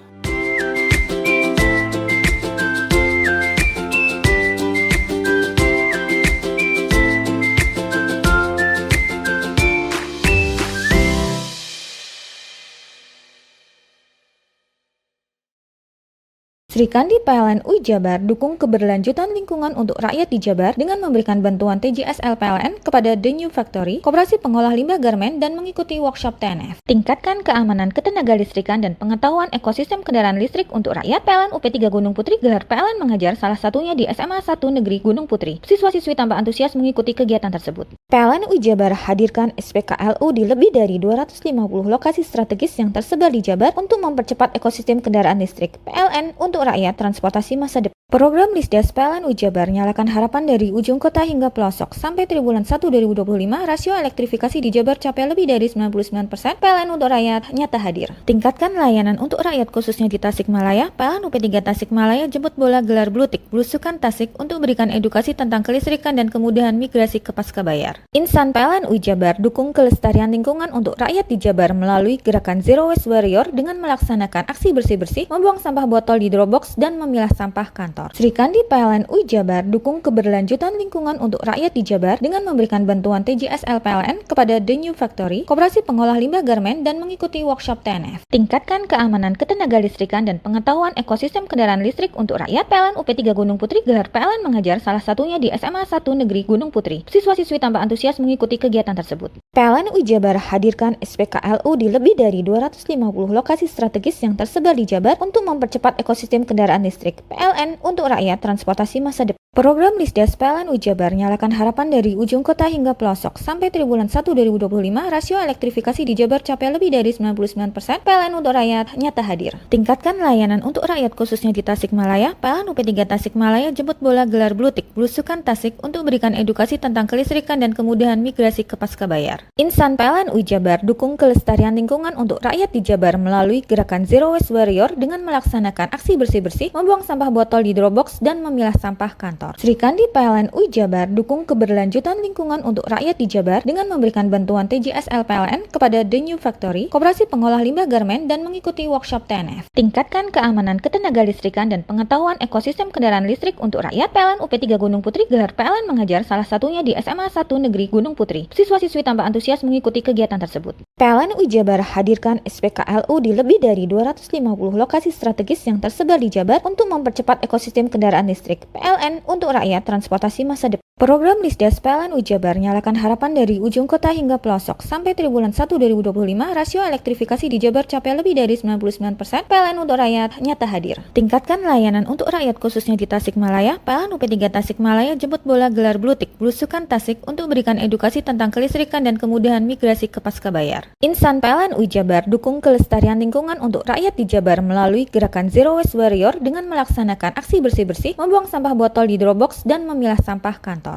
Sri Kandi PLN Jabar dukung keberlanjutan lingkungan untuk rakyat di Jabar dengan memberikan bantuan TJSL PLN kepada The New Factory, Koperasi Pengolah Limbah Garmen, dan mengikuti workshop TNF. Tingkatkan keamanan ketenaga listrikan dan pengetahuan ekosistem kendaraan listrik untuk rakyat. PLN UP3 Gunung Putri gelar PLN mengajar, salah satunya di SMA 1 Negeri Gunung Putri. Siswa-siswi tambah antusias mengikuti kegiatan tersebut. PLN Jabar hadirkan SPKLU di lebih dari 250 lokasi strategis yang tersebar di Jabar untuk mempercepat ekosistem kendaraan listrik. PLN untuk rakyat transportasi masa depan. Program Lisdes PLN Jabar nyalakan harapan dari ujung kota hingga pelosok. Sampai triwulan 1 2025, rasio elektrifikasi di Jabar capai lebih dari 99%. PLN untuk rakyat nyata hadir. Tingkatkan layanan untuk rakyat khususnya di Tasikmalaya. PLN UP3 Tasikmalaya jemput bola gelar blutik belusukan Tasik untuk berikan edukasi tentang kelistrikan dan kemudahan migrasi ke Pascabayar. Insan PLN Jabar dukung kelestarian lingkungan untuk rakyat di Jabar melalui gerakan Zero Waste Warrior dengan melaksanakan aksi bersih-bersih, membuang sampah botol di Dropbox dan memilah sampah kantor. Sri Kandi PLN Jabar dukung keberlanjutan lingkungan untuk rakyat di Jabar dengan memberikan bantuan TJSL PLN kepada The New Factory, Koperasi Pengolah Limbah Garmen, dan mengikuti workshop TNF. Tingkatkan keamanan ketenaga listrikan dan pengetahuan ekosistem kendaraan listrik untuk rakyat. PLN UP3 Gunung Putri gelar PLN mengajar, salah satunya di SMA 1 Negeri Gunung Putri. Siswa-siswi tambah antusias mengikuti kegiatan tersebut. PLN Jabar hadirkan SPKLU di lebih dari 250 lokasi strategis yang tersebar di Jabar untuk mempercepat ekosistem kendaraan listrik. PLN untuk rakyat transportasi masa depan. Program Lisdes PLN Jabar nyalakan harapan dari ujung kota hingga pelosok. Sampai triwulan 1 2025, rasio elektrifikasi di Jabar capai lebih dari 99%. PLN untuk rakyat nyata hadir. Tingkatkan layanan untuk rakyat khususnya di Tasikmalaya. PLN UP3 Tasikmalaya jemput bola gelar blutik Blusukan Tasik untuk berikan edukasi tentang kelistrikan dan kemudahan migrasi ke Pascabayar. Insan PLN Jabar dukung kelestarian lingkungan untuk rakyat di Jabar melalui gerakan Zero Waste Warrior dengan melaksanakan aksi bersih-bersih, membuang sampah botol di Dropbox dan memilah sampah kantor. Sri Kandi PLN Jabar dukung keberlanjutan lingkungan untuk rakyat di Jabar dengan memberikan bantuan TJSL PLN kepada The New Factory, Koperasi Pengolah Limbah Garmen, dan mengikuti workshop TNF. Tingkatkan keamanan ketenaga listrikan dan pengetahuan ekosistem kendaraan listrik untuk rakyat. PLN UP3 Gunung Putri gelar PLN mengajar, salah satunya di SMA 1 Negeri Gunung Putri. Siswa-siswi tambah antusias mengikuti kegiatan tersebut. PLN Jabar hadirkan SPKLU di lebih dari 250 lokasi strategis yang tersebar di Jabar untuk mempercepat ekosistem kendaraan listrik. PLN untuk rakyat transportasi masa depan. Program Lisdes PLN Jabar nyalakan harapan dari ujung kota hingga pelosok. Sampai triwulan 1 2025, rasio elektrifikasi di Jabar capai lebih dari 99%. PLN untuk rakyat nyata hadir. Tingkatkan layanan untuk rakyat khususnya di Tasikmalaya. PLN UP3 Tasikmalaya jemput bola gelar blutik Blusukan Tasik untuk berikan edukasi tentang kelistrikan dan kemudahan migrasi ke Pascabayar. Insan PLN Jabar dukung kelestarian lingkungan untuk rakyat di Jabar melalui gerakan Zero Waste Warrior dengan melaksanakan aksi bersih-bersih, membuang sampah botol di Dropbox dan memilah sampah kantor.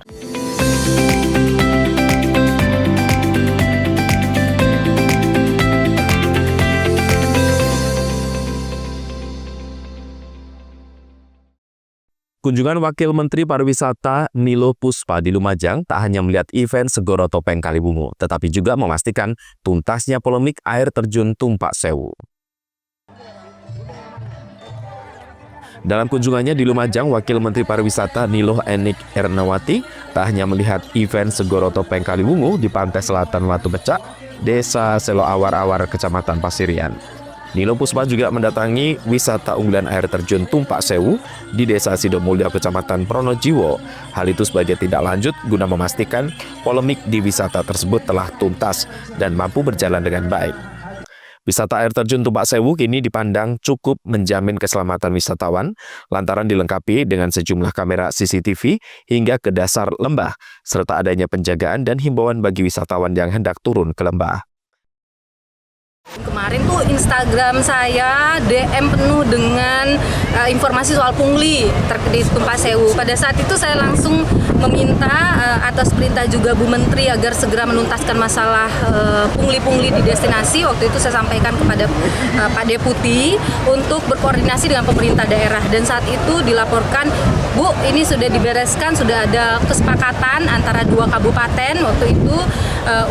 Kunjungan Wakil Menteri Pariwisata Nilo Puspa di Lumajang tak hanya melihat event Segoro Topeng Kalibungu, tetapi juga memastikan tuntasnya polemik air terjun Tumpak Sewu. Dalam kunjungannya di Lumajang, Wakil Menteri Pariwisata Niloh Enik Ernawati tak hanya melihat event Segoro Topeng Kalibungu di pantai selatan Watu Becak, Desa Selo Awar-Awar, Kecamatan Pasirian. Nilo Puspa juga mendatangi wisata unggulan air terjun Tumpak Sewu di Desa Sidomulyo, Kecamatan Pronojiwo. Hal itu sebagai tindak lanjut guna memastikan polemik di wisata tersebut telah tuntas dan mampu berjalan dengan baik. Wisata air terjun Tumpak Sewu kini dipandang cukup menjamin keselamatan wisatawan lantaran dilengkapi dengan sejumlah kamera CCTV hingga ke dasar lembah, serta adanya penjagaan dan himbauan bagi wisatawan yang hendak turun ke lembah. Kemarin tuh Instagram saya DM penuh dengan informasi soal pungli di Tumpak Sewu. Pada saat itu saya langsung meminta atas perintah juga Bu Menteri agar segera menuntaskan masalah pungli-pungli di destinasi. Waktu itu saya sampaikan kepada Pak Deputi untuk berkoordinasi dengan pemerintah daerah. Dan saat itu dilaporkan, Bu, ini sudah dibereskan, sudah ada kesepakatan antara dua kabupaten waktu itu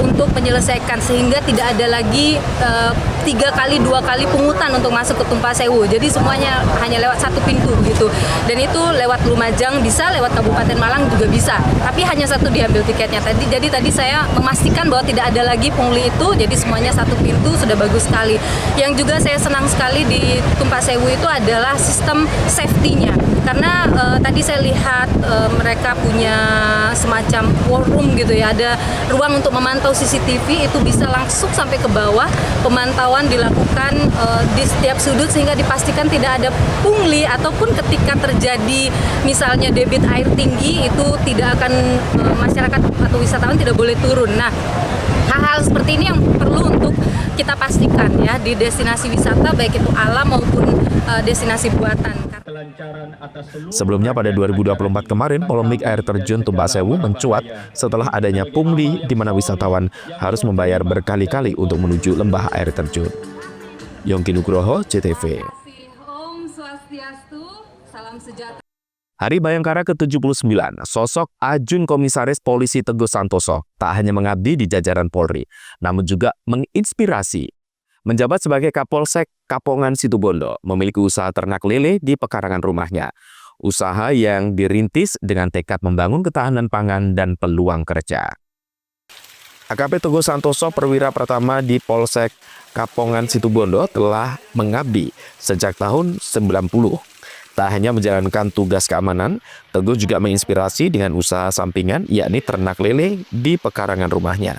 untuk menyelesaikan sehingga tidak ada lagi 3 kali 2 kali pungutan untuk masuk ke Tumpak Sewu. Jadi semuanya hanya lewat satu pintu gitu. Dan itu lewat Lumajang bisa, lewat Kabupaten Malang juga bisa. Tapi hanya satu diambil tiketnya tadi. Jadi tadi saya memastikan bahwa tidak ada lagi pungli itu. Jadi semuanya satu pintu, sudah bagus sekali. Yang juga saya senang sekali di Tumpak Sewu itu adalah sistem safety-nya. Karena tadi saya lihat mereka punya semacam war room gitu ya. Ada ruang untuk memantau CCTV, itu bisa langsung sampai ke bawah. Pemantauan dilakukan di setiap sudut sehingga dipastikan tidak ada pungli, ataupun ketika terjadi misalnya debit air tinggi itu tidak akan masyarakat atau wisatawan tidak boleh turun. Nah, hal-hal seperti ini yang perlu untuk kita pastikan ya di destinasi wisata, baik itu alam maupun destinasi buatan. Sebelumnya pada 2024 kemarin, polemik air terjun Tumpak Sewu mencuat setelah adanya pungli di mana wisatawan harus membayar berkali-kali untuk menuju lembah air terjun. Yongki Nugroho, CTV. Hari Bayangkara ke-79, sosok Ajun Komisaris Polisi Teguh Santoso tak hanya mengabdi di jajaran Polri, namun juga menginspirasi. Menjabat sebagai Kapolsek Kapongan Situbondo, memiliki usaha ternak lele di pekarangan rumahnya. Usaha yang dirintis dengan tekad membangun ketahanan pangan dan peluang kerja. AKP Teguh Santoso, perwira pertama di Polsek Kapongan Situbondo, telah mengabdi sejak tahun 90. Tak hanya menjalankan tugas keamanan, Teguh juga menginspirasi dengan usaha sampingan, yakni ternak lele di pekarangan rumahnya.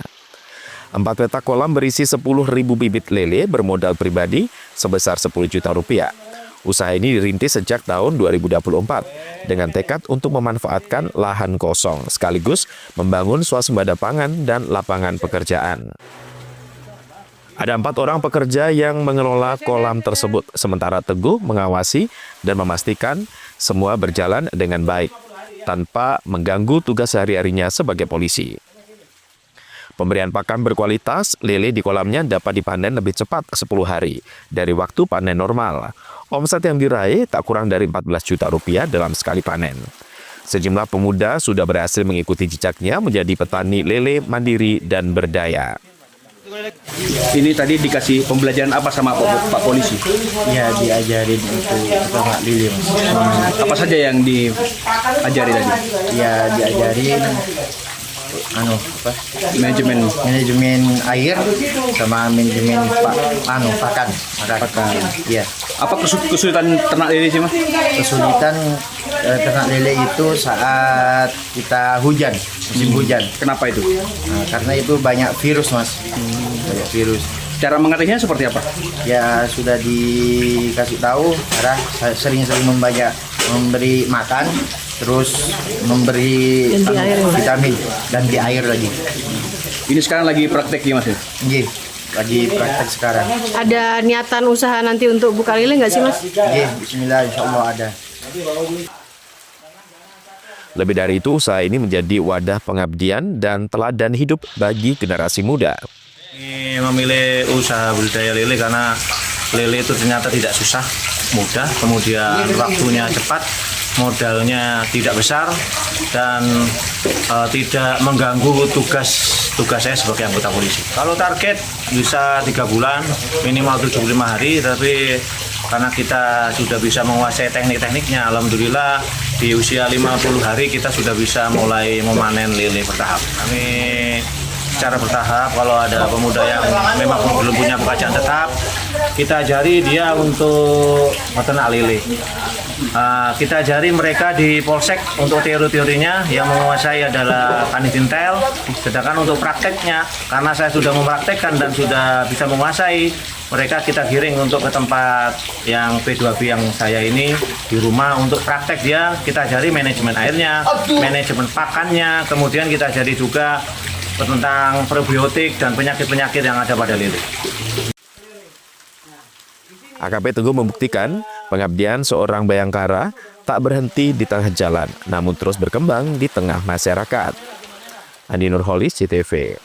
4 petak kolam berisi 10.000 bibit lele bermodal pribadi sebesar 10 juta rupiah. Usaha ini dirintis sejak tahun 2024 dengan tekad untuk memanfaatkan lahan kosong sekaligus membangun swasembada pangan dan lapangan pekerjaan. Ada 4 orang pekerja yang mengelola kolam tersebut, sementara Teguh mengawasi dan memastikan semua berjalan dengan baik tanpa mengganggu tugas sehari-harinya sebagai polisi. Pemberian pakan berkualitas, lele di kolamnya dapat dipanen lebih cepat 10 hari dari waktu panen normal. Omset yang diraih tak kurang dari 14 juta rupiah dalam sekali panen. Sejumlah pemuda sudah berhasil mengikuti jejaknya menjadi petani lele mandiri dan berdaya. Ini tadi dikasih pembelajaran apa sama Pak Polisi? Ya, diajarin untuk ternak lele, Mas. Apa saja yang diajari tadi? Ya, diajarin manajemen air sama manajemen pakan. Iya. Apa kesulitan ternak lele sih, Mas? Kesulitan ternak lele itu saat kita hujan, musim hujan. Kenapa itu? Karena itu banyak virus, Mas. Banyak virus. Cara mengatasinya seperti apa? Ya sudah dikasih tahu, sering-sering memberi makan, terus memberi vitamin dan di air lagi. Ini sekarang lagi praktek ya, Mas? Iya, lagi praktek sekarang. Ada niatan usaha nanti untuk buka lele nggak sih, Mas? Iya, bismillah, insya Allah ada. Lebih dari itu, usaha ini menjadi wadah pengabdian dan teladan hidup bagi generasi muda. Ini memilih usaha budidaya lele karena lele itu ternyata tidak susah, mudah, kemudian waktunya cepat, modalnya tidak besar, dan tidak mengganggu tugas saya sebagai anggota polisi. Kalau target bisa 3 bulan, minimal 75 hari, tapi karena kita sudah bisa menguasai teknik-tekniknya, alhamdulillah di usia 50 hari kita sudah bisa mulai memanen lele bertahap. Kami secara bertahap, kalau ada pemuda yang memang belum punya pekerjaan tetap, kita ajari dia untuk peternak lele. Kita ajari mereka di polsek untuk teori-teorinya, yang menguasai adalah Kanitintel, sedangkan untuk prakteknya, karena saya sudah mempraktekkan dan sudah bisa menguasai, mereka kita giring untuk ke tempat yang P2B yang saya ini di rumah untuk praktek dia. Kita ajari manajemen airnya, manajemen pakannya, kemudian kita ajari juga tentang probiotik dan penyakit-penyakit yang ada pada lele. AKP Teguh membuktikan pengabdian seorang bayangkara tak berhenti di tengah jalan, namun terus berkembang di tengah masyarakat. Andi Nurholis, CTV.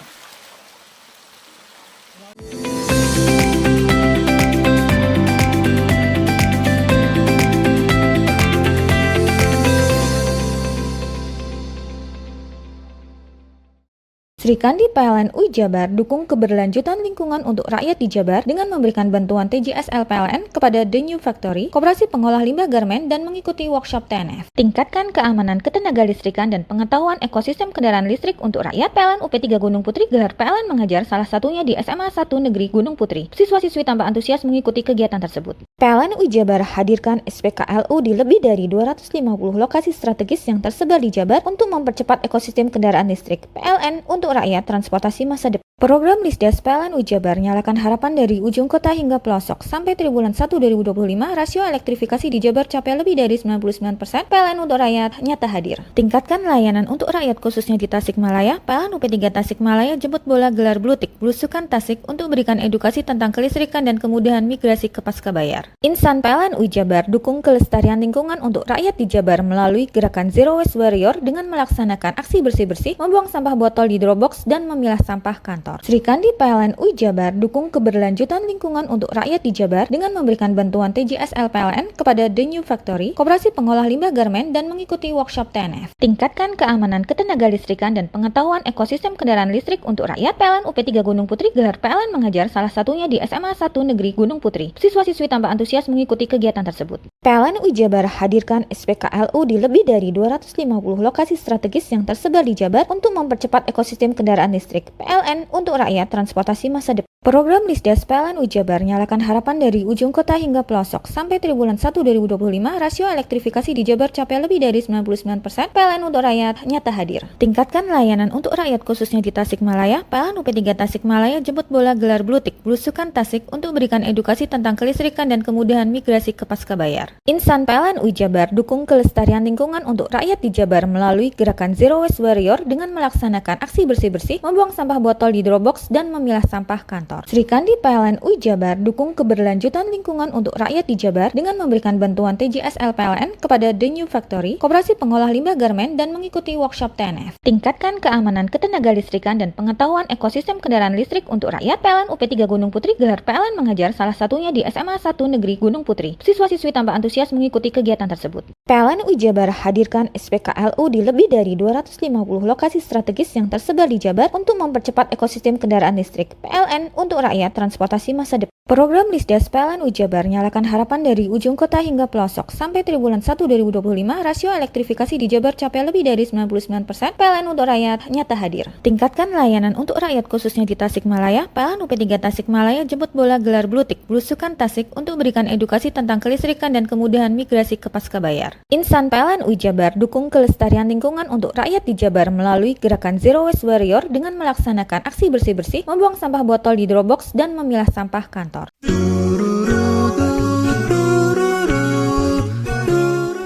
Sri Kandi PLN UI Jabar dukung keberlanjutan lingkungan untuk rakyat di Jabar dengan memberikan bantuan TJSL PLN kepada The New Factory, Koperasi Pengolah Limbah Garmen, dan mengikuti workshop TNF. Tingkatkan keamanan ketenaga listrikan dan pengetahuan ekosistem kendaraan listrik untuk rakyat. PLN UP3 Gunung Putri gelar PLN mengajar, salah satunya di SMA 1 Negeri Gunung Putri. Siswa-siswi tampak antusias mengikuti kegiatan tersebut. PLN UI Jabar hadirkan SPKLU di lebih dari 250 lokasi strategis yang tersebar di Jabar untuk mempercepat ekosistem kendaraan listrik. PLN untuk rakyat transportasi masa depan. Program Lisdas PLN UI Jabar nyalakan harapan dari ujung kota hingga pelosok. Sampai triwulan 1 2025, rasio elektrifikasi di Jabar capai lebih dari 99%. PLN untuk rakyat nyata hadir. Tingkatkan layanan untuk rakyat khususnya di Tasikmalaya. PLN UP3 Tasikmalaya jemput bola gelar Blutik Belusukan Tasik untuk berikan edukasi tentang kelistrikan dan kemudahan migrasi ke Pascabayar. Insan PLN UI Jabar dukung kelestarian lingkungan untuk rakyat di Jabar melalui gerakan Zero Waste Warrior dengan melaksanakan aksi bersih-bersih, membuang sampah botol di Dropbox dan memilah sampah kantor. Sri Kandi PLN UI Jabar dukung keberlanjutan lingkungan untuk rakyat di Jabar dengan memberikan bantuan TJSL PLN kepada The New Factory, Koperasi Pengolah Limbah Garmen, dan mengikuti workshop TNF. Tingkatkan keamanan ketenaga listrikan dan pengetahuan ekosistem kendaraan listrik untuk rakyat. PLN UP3 Gunung Putri gelar PLN mengajar, salah satunya di SMA 1 Negeri Gunung Putri. Siswa-siswi tampak antusias mengikuti kegiatan tersebut. PLN UI Jabar hadirkan SPKLU di lebih dari 250 lokasi strategis yang tersebar di Jabar untuk mempercepat ekosistem kendaraan listrik. PLN untuk rakyat transportasi masa depan. Program Lisdes PLN Jabar nyalakan harapan dari ujung kota hingga pelosok. Sampai triwulan 1 2025, rasio elektrifikasi di Jabar capai lebih dari 99%. PLN untuk rakyat nyata hadir. Tingkatkan layanan untuk rakyat khususnya di Tasikmalaya. PLN UP3 Tasikmalaya jemput bola gelar blutik Blusukan Tasik untuk berikan edukasi tentang kelistrikan dan kemudahan migrasi ke Pascabayar. Insan PLN Jabar dukung kelestarian lingkungan untuk rakyat di Jabar melalui gerakan Zero Waste Warrior dengan melaksanakan aksi bersih-bersih, membuang sampah botol di Dropbox dan memilah sampah kantor. Sri Kandi PLN Jabar dukung keberlanjutan lingkungan untuk rakyat di Jabar dengan memberikan bantuan TJSL PLN kepada The New Factory, Koperasi Pengolah Limbah Garmen, dan mengikuti workshop TNF. Tingkatkan keamanan ketenaga listrikan dan pengetahuan ekosistem kendaraan listrik untuk rakyat. PLN UP3 Gunung Putri gelar PLN mengajar, salah satunya di SMA 1 Negeri Gunung Putri. Siswa-siswi tambah antusias mengikuti kegiatan tersebut. PLN Jabar hadirkan SPKLU di lebih dari 250 lokasi strategis yang tersebar di Jabar untuk mempercepat ekosistem kendaraan listrik. PLN untuk rakyat transportasi masa depan. Program Lisdes PLN Jabar nyalakan harapan dari ujung kota hingga pelosok. Sampai triwulan 1 2025, rasio elektrifikasi di Jabar capai lebih dari 99%. PLN untuk rakyat nyata hadir. Tingkatkan layanan untuk rakyat khususnya di Tasikmalaya. PLN UP3 Tasikmalaya jemput bola gelar blutik Blusukan Tasik untuk berikan edukasi tentang kelistrikan dan kemudahan migrasi ke Pascabayar. Insan PLN Jabar dukung kelestarian lingkungan untuk rakyat di Jabar melalui gerakan Zero Waste Warrior dengan melaksanakan aksi bersih-bersih, membuang sampah botol di Dropbox dan memilah sampah kantor.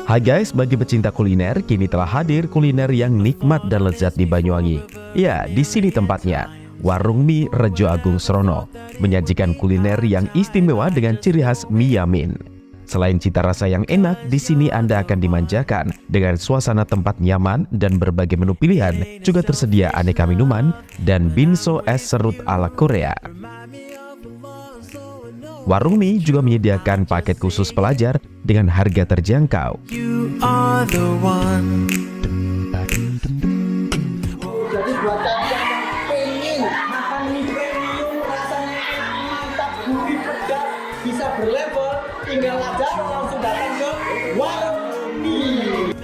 Hai guys, bagi pecinta kuliner, kini telah hadir kuliner yang nikmat dan lezat di Banyuwangi. Ya, di sini tempatnya. Warung Mie Rejo Agung Srono menyajikan kuliner yang istimewa dengan ciri khas mie yamin. Selain cita rasa yang enak, di sini Anda akan dimanjakan dengan suasana tempat nyaman dan berbagai menu pilihan. Juga tersedia aneka minuman dan binso es serut ala Korea. Warung Mie juga menyediakan paket khusus pelajar dengan harga terjangkau. Jadi buat kalian yang pengen makan mie premium rasanya mantap, gurih, pedas, bisa berlevel, tinggal aja langsung datang ke Warung Mie.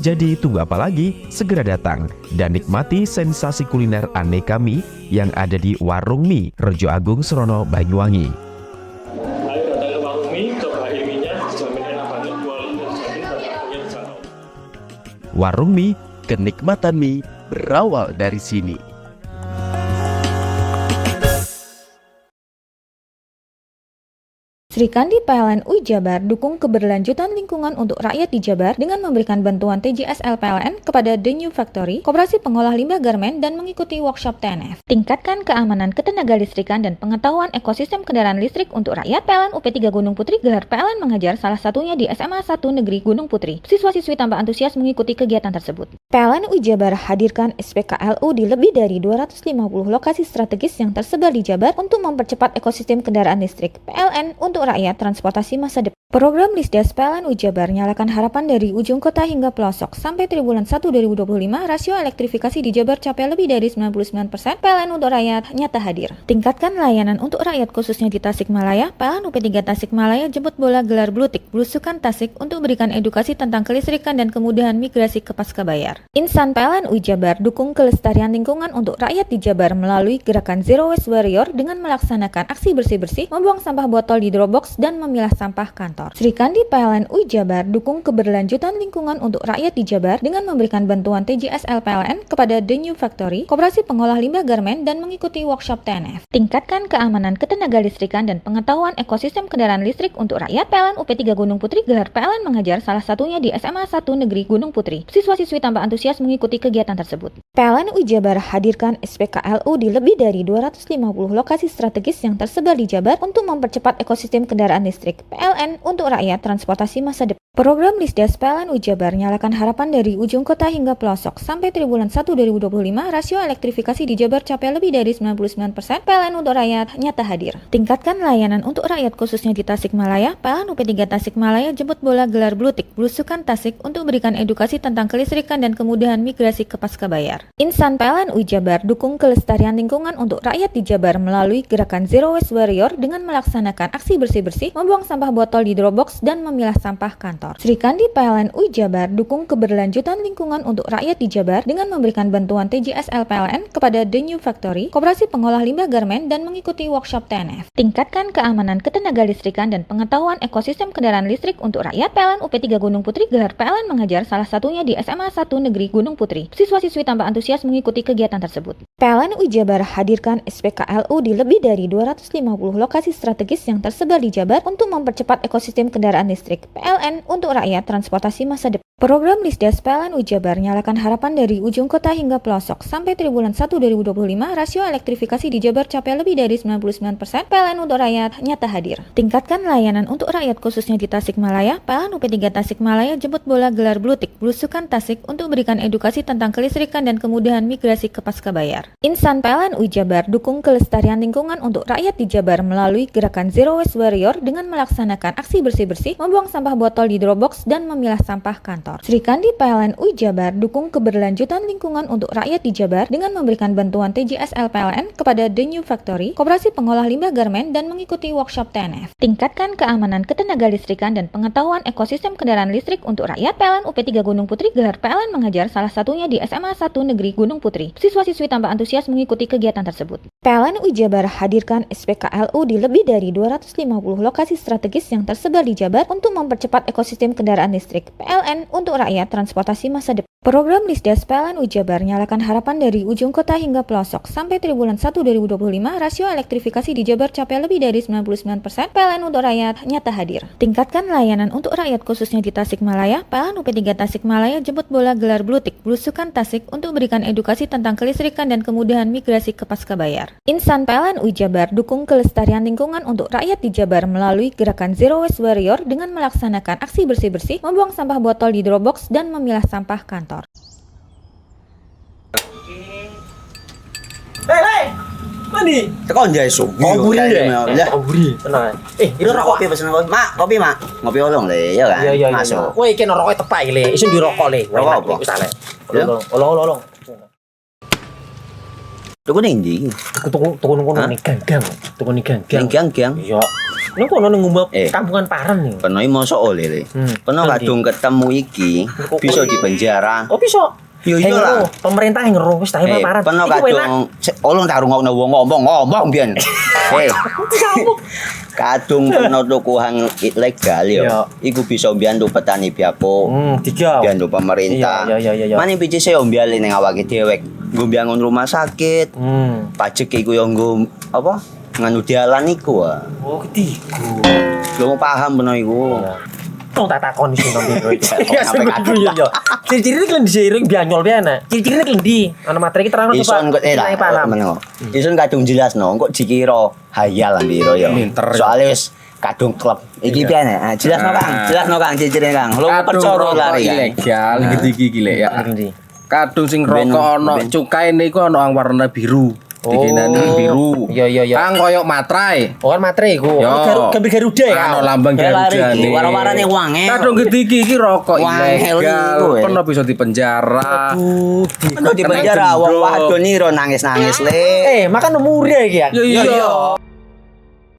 Jadi tunggu apa lagi? Segera datang dan nikmati sensasi kuliner aneka mie yang ada di Warung Mie Rejo Agung Srono, Banyuwangi. Warung Mie, kenikmatan mie berawal dari sini. Sri Kandi PLN Jabar dukung keberlanjutan lingkungan untuk rakyat di Jabar dengan memberikan bantuan TJSL PLN kepada The New Factory, Koperasi Pengolah Limbah Garmen, dan mengikuti workshop TNF. Tingkatkan keamanan ketenaga listrikan dan pengetahuan ekosistem kendaraan listrik untuk rakyat. PLN UP3 Gunung Putri gelar PLN mengajar, salah satunya di SMA 1 Negeri Gunung Putri. Siswa-siswi tambah antusias mengikuti kegiatan tersebut. PLN Jabar hadirkan SPKLU di lebih dari 250 lokasi strategis yang tersebar di Jabar untuk mempercepat ekosistem kendaraan listrik. PLN untuk rakyat transportasi masa depan. Program Lisdes PLN Jabar nyalakan harapan dari ujung kota hingga pelosok. Sampai triwulan 1 2025, rasio elektrifikasi di Jabar capai lebih dari 99%. PLN untuk rakyat nyata hadir. Tingkatkan layanan untuk rakyat khususnya di Tasikmalaya. PLN UP3 Tasikmalaya jemput bola gelar blutik Blusukan Tasik untuk berikan edukasi tentang kelistrikan dan kemudahan migrasi ke Pascabayar. Insan PLN Jabar dukung kelestarian lingkungan untuk rakyat di Jabar melalui gerakan Zero Waste Warrior dengan melaksanakan aksi bersih-bersih, membuang sampah botol di Dropbox dan memilah sampah kantor. Sri Kandi PLN Jabar dukung keberlanjutan lingkungan untuk rakyat di Jabar dengan memberikan bantuan TJSL PLN kepada The New Factory, Koperasi Pengolah Limbah Garmen, dan mengikuti workshop TNF. Tingkatkan keamanan ketenaga listrikan dan pengetahuan ekosistem kendaraan listrik untuk rakyat. PLN UP3 Gunung Putri gelar PLN mengajar, salah satunya di SMA 1 Negeri Gunung Putri. Siswa-siswi tambah antusias mengikuti kegiatan tersebut. PLN Jabar hadirkan SPKLU di lebih dari 250 lokasi strategis yang tersebar di Jabar untuk mempercepat ekosistem kendaraan listrik. PLN untuk rakyat transportasi masa depan. Program Lisdes PLN Jabar nyalakan harapan dari ujung kota hingga pelosok. Sampai triwulan 1 2025, rasio elektrifikasi di Jabar capai lebih dari 99%. PLN untuk rakyat nyata hadir. Tingkatkan layanan untuk rakyat khususnya di Tasikmalaya. PLN UP3 Tasikmalaya jemput bola gelar blutik Blusukan Tasik untuk berikan edukasi tentang kelistrikan dan kemudahan migrasi ke Pascabayar. Insan PLN Jabar dukung kelestarian lingkungan untuk rakyat di Jabar melalui gerakan Zero Waste Warrior dengan melaksanakan aksi bersih-bersih, membuang sampah botol di Dropbox dan memilah sampah kantor. kantor. Sri Kandi PLN UI Jabar dukung keberlanjutan lingkungan untuk rakyat di Jabar dengan memberikan bantuan TJSL PLN kepada The New Factory, koperasi pengolah limbah garmen, dan mengikuti workshop TNF. Tingkatkan keamanan ketenaga listrikan dan pengetahuan ekosistem kendaraan listrik untuk rakyat. PLN UP3 Gunung Putri gelar PLN mengajar, salah satunya di SMA 1 Negeri Gunung Putri. Siswa-siswi tambah antusias mengikuti kegiatan tersebut. PLN UI Jabar hadirkan SPKLU di lebih dari 250 lokasi strategis yang tersebar di Jabar untuk mempercepat ekosistem kendaraan listrik. PLN untuk rakyat transportasi masa depan. Program Lisdas PLN UI Jabar nyalakan harapan dari ujung kota hingga pelosok. Sampai triwulan 1 2025, rasio elektrifikasi di Jabar capai lebih dari 99%. PLN untuk rakyat nyata hadir. Tingkatkan layanan untuk rakyat khususnya di Tasikmalaya. PLN UP3 Tasikmalaya jemput bola gelar Blutik Belusukan Tasik untuk berikan edukasi tentang kelistrikan dan kemudahan migrasi ke Pascabayar. Insan PLN UI Jabar dukung kelestarian lingkungan untuk rakyat di Jabar melalui gerakan Zero Waste Warrior dengan melaksanakan aksi bersih-bersih, membuang sampah botol di Dropbox dan memilah sampah kantor. Sri Kandi PLN UI Jabar dukung keberlanjutan lingkungan untuk rakyat di Jabar dengan memberikan bantuan TJSL PLN kepada The New Factory, koperasi pengolah limbah garmen, dan mengikuti workshop TNF. Tingkatkan keamanan ketenaga listrikan dan pengetahuan ekosistem kendaraan listrik untuk rakyat. PLN UP3 Gunung Putri gelar PLN mengajar, salah satunya di SMA 1 Negeri Gunung Putri. Siswa-siswi tambah antusias mengikuti kegiatan tersebut. PLN UI Jabar hadirkan SPKLU di lebih dari 250 lokasi strategis yang tersebar di Jabar untuk mempercepat ekosistem kendaraan listrik. PLN untuk rakyat transportasi masa depan. Program Lisdas PLN UI Jabar nyalakan harapan dari ujung kota hingga pelosok. Sampai triwulan 1 2025, rasio elektrifikasi di Jabar capai lebih dari 99%. PLN untuk rakyat nyata hadir. Tingkatkan layanan untuk rakyat khususnya di Tasikmalaya. PLN UP3 Tasikmalaya jemput bola gelar Blutik Belusukan Tasik untuk berikan edukasi tentang kelistrikan dan kemudahan migrasi ke Pascabayar. Insan PLN UI Jabar dukung kelestarian lingkungan untuk rakyat di Jabar melalui gerakan Zero Waste Warrior dengan melaksanakan aksi bersih-bersih, membuang sampah botol di Dropbox dan memilah sampah kantor. Hei, mandi. Tekan jaya su. Koburi deh. Koburi. Tenang. Itu rokok kopi pesen kopi. Mak, kopi, Mak. Ngopi olong le, ya kan? Iya. Masuk. Kowe iki rokok tepak le. Isin dirokok le. Rokok apa? Wis ale. Olong. Tuku ning ndi? Tuku ning ganggang. Tuku ning ganggang. Ning ganggang. Iya. Ning kono ning ngumbat kampungan Paren nih. Peno iki mosok oleh le. Peno kadung ketemu iki bisa dipenjara. Oh, bisa. Yo lah. Pemerintah yang ngeru wis tahe Paren. Peno kadung olong tak rungokno wong ngomong biyen. Kadung peno tuku hang ilegal yo. Iku bisa mbiyantu petani biako. Mbiyantu pemerintah. Iya. Mane picise yo mbiale ning awake dhewek. Nggo mbiyangun rumah sakit. Pajak iku yo nggo apa? Nganu dalan iku. Oh, ketiku. Lu paham peno iku. Tong tak takon sing nang biro iki. Ya sebetul yo. Ciri-ciri iki diseiring bianyol piye ana. Ciri-cirine klendi. Ana materi iki terang Ison kok Ison kadung jelasno, kok dikira hayal lan biro yo. Soale wis kadung klub. Iki piye nek? Jelasno Kang, ciri-cirine Kang. Lu percaya lari ilegal iki lek ya. Kadung sing rokok ana cukaine iku ana warna biru. Dikenani biru. Iya. Kang koyo matrai. Oh, kan matrai iku. Gambar Garuda ya. Ana lambang Garuda nih. Warna-warnane wange. Kadung iki rokok ilegal. Pernah bisa dipenjara. Pernah dipenjara wong wadon iro nangis-nangis le. Makan murah iki ya. Iya.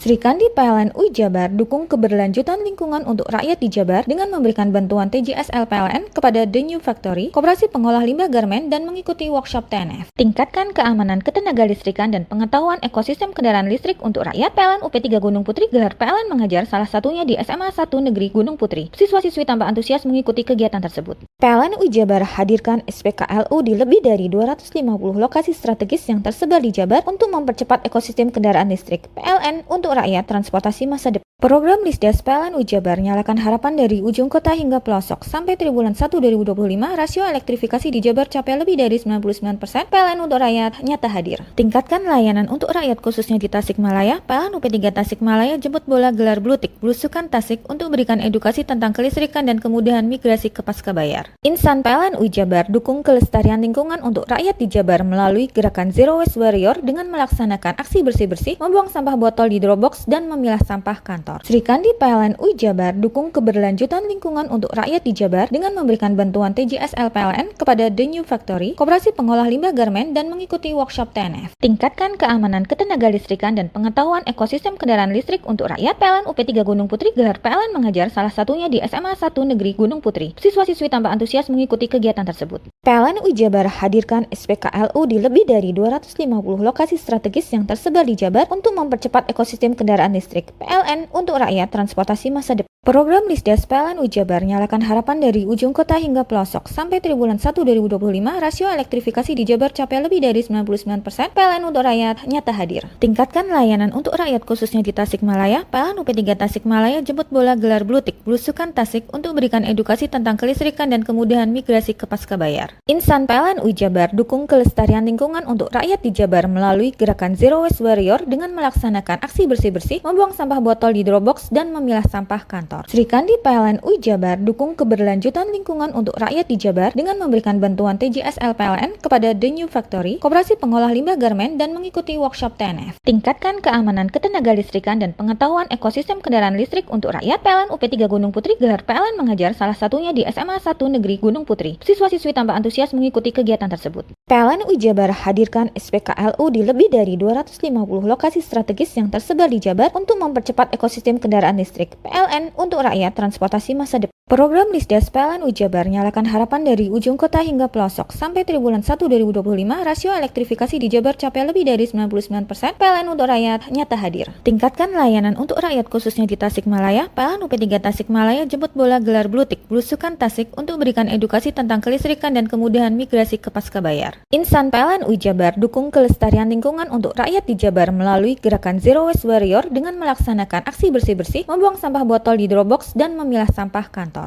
Sri Kandi PLN UI Jabar dukung keberlanjutan lingkungan untuk rakyat di Jabar dengan memberikan bantuan TJSL PLN kepada The New Factory, koperasi pengolah limbah garmen, dan mengikuti workshop TNF. Tingkatkan keamanan ketenaga listrikan dan pengetahuan ekosistem kendaraan listrik untuk rakyat. PLN UP3 Gunung Putri gelar PLN mengajar, salah satunya di SMA 1 Negeri Gunung Putri. Siswa-siswi tambah antusias mengikuti kegiatan tersebut. PLN UI Jabar hadirkan SPKLU di lebih dari 250 lokasi strategis yang tersebar di Jabar untuk mempercepat ekosistem kendaraan listrik. PLN untuk rakyat transportasi masa depan. Program Lisdas PLN UI Jabar nyalakan harapan dari ujung kota hingga pelosok. Sampai triwulan 1 2025, rasio elektrifikasi di Jabar capai lebih dari 99%. PLN untuk rakyat nyata hadir. Tingkatkan layanan untuk rakyat khususnya di Tasikmalaya. PLN UP3 Tasikmalaya jemput bola gelar Blutik Belusukan Tasik untuk berikan edukasi tentang kelistrikan dan kemudahan migrasi ke Pascabayar. Insan PLN UI Jabar dukung kelestarian lingkungan untuk rakyat di Jabar melalui gerakan Zero Waste Warrior dengan melaksanakan aksi bersih-bersih, membuang sampah botol di Dropbox Dropbox dan memilah sampah kantor. Sri Kandi PLN UI Jabar dukung keberlanjutan lingkungan untuk rakyat di Jabar dengan memberikan bantuan TJSL PLN kepada The New Factory, koperasi pengolah limbah garmen, dan mengikuti workshop TNF. Tingkatkan keamanan ketenaga listrikan dan pengetahuan ekosistem kendaraan listrik untuk rakyat. PLN UP3 Gunung Putri gelar PLN mengajar, salah satunya di SMA 1 Negeri Gunung Putri. Siswa-siswi tambah antusias mengikuti kegiatan tersebut. PLN UI Jabar hadirkan SPKLU di lebih dari 250 lokasi strategis yang tersebar di Jabar untuk mempercepat ekosistem kendaraan listrik. PLN untuk rakyat transportasi masa depan. Program Lisdes PLN UI Jabar nyalakan harapan dari ujung kota hingga pelosok. Sampai triwulan 1 2025, rasio elektrifikasi di Jabar capai lebih dari 99%. PLN untuk rakyat nyata hadir. Tingkatkan layanan untuk rakyat khususnya di Tasikmalaya. PLN UP3 Tasikmalaya jemput bola gelar Blutik Belusukan Tasik untuk berikan edukasi tentang kelistrikan dan kemudahan migrasi ke Pascabayar. Insan PLN UI Jabar dukung kelestarian lingkungan untuk rakyat di Jabar melalui gerakan Zero Waste Warrior dengan melaksanakan aksi bersih-bersih, membuang sampah botol di Dropbox dan memilah sampah kantor. Sri Kandi PLN UI Jabar dukung keberlanjutan lingkungan untuk rakyat di Jabar dengan memberikan bantuan TJSL PLN kepada The New Factory, koperasi pengolah limbah garmen, dan mengikuti workshop TNF. Tingkatkan keamanan ketenaga listrikan dan pengetahuan ekosistem kendaraan listrik untuk rakyat. PLN UP3 Gunung Putri gelar PLN mengajar, salah satunya di SMA 1 Negeri Gunung Putri. Siswa-siswi tambah antusias mengikuti kegiatan tersebut. PLN UI Jabar hadirkan SPKLU di lebih dari 250 lokasi strategis yang tersebar di Jabar untuk mempercepat ekosistem kendaraan listrik. PLN untuk rakyat transportasi masa depan. Program Lisdes PLN UI Jabar nyalakan harapan dari ujung kota hingga pelosok. Sampai triwulan 1 2025, rasio elektrifikasi di Jabar capai lebih dari 99%. PLN untuk rakyat nyata hadir. Tingkatkan layanan untuk rakyat khususnya di Tasikmalaya. PLN UP3 Tasikmalaya jemput bola gelar Blutik Belusukan Tasik untuk berikan edukasi tentang kelistrikan dan kemudahan migrasi ke Pascabayar. Insan PLN UI Jabar dukung kelestarian lingkungan untuk rakyat di Jabar melalui gerakan Zero Waste Warrior dengan melaksanakan aksi bersih-bersih, membuang sampah botol di Dropbox dan memilah sampah kantor.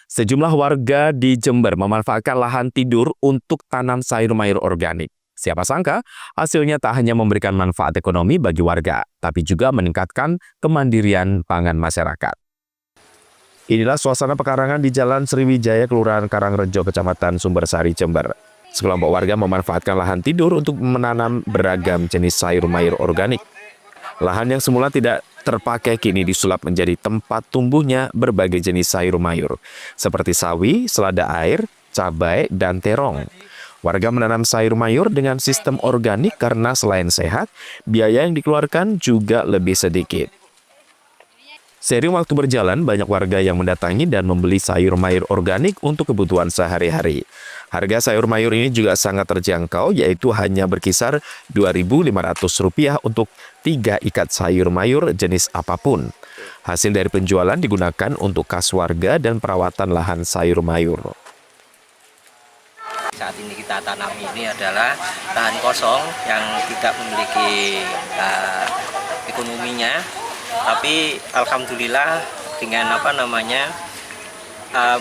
Sejumlah warga di Jember memanfaatkan lahan tidur untuk tanam sayur mayur organik. Siapa sangka, hasilnya tak hanya memberikan manfaat ekonomi bagi warga, tapi juga meningkatkan kemandirian pangan masyarakat. Inilah suasana pekarangan di Jalan Sriwijaya, Kelurahan Karangrejo, Kecamatan Sumbersari, Jember. Sekelompok warga memanfaatkan lahan tidur untuk menanam beragam jenis sayur mayur organik. Lahan yang semula tidak terpakai kini disulap menjadi tempat tumbuhnya berbagai jenis sayur mayur, seperti sawi, selada air, cabai, dan terong. Warga menanam sayur mayur dengan sistem organik karena selain sehat, biaya yang dikeluarkan juga lebih sedikit. Seiring waktu berjalan, banyak warga yang mendatangi dan membeli sayur mayur organik untuk kebutuhan sehari-hari. Harga sayur mayur ini juga sangat terjangkau, yaitu hanya berkisar Rp2.500 untuk 3 ikat sayur mayur jenis apapun. Hasil dari penjualan digunakan untuk kas warga dan perawatan lahan sayur mayur. Saat ini kita tanam ini adalah lahan kosong yang tidak memiliki ekonominya. Tapi alhamdulillah dengan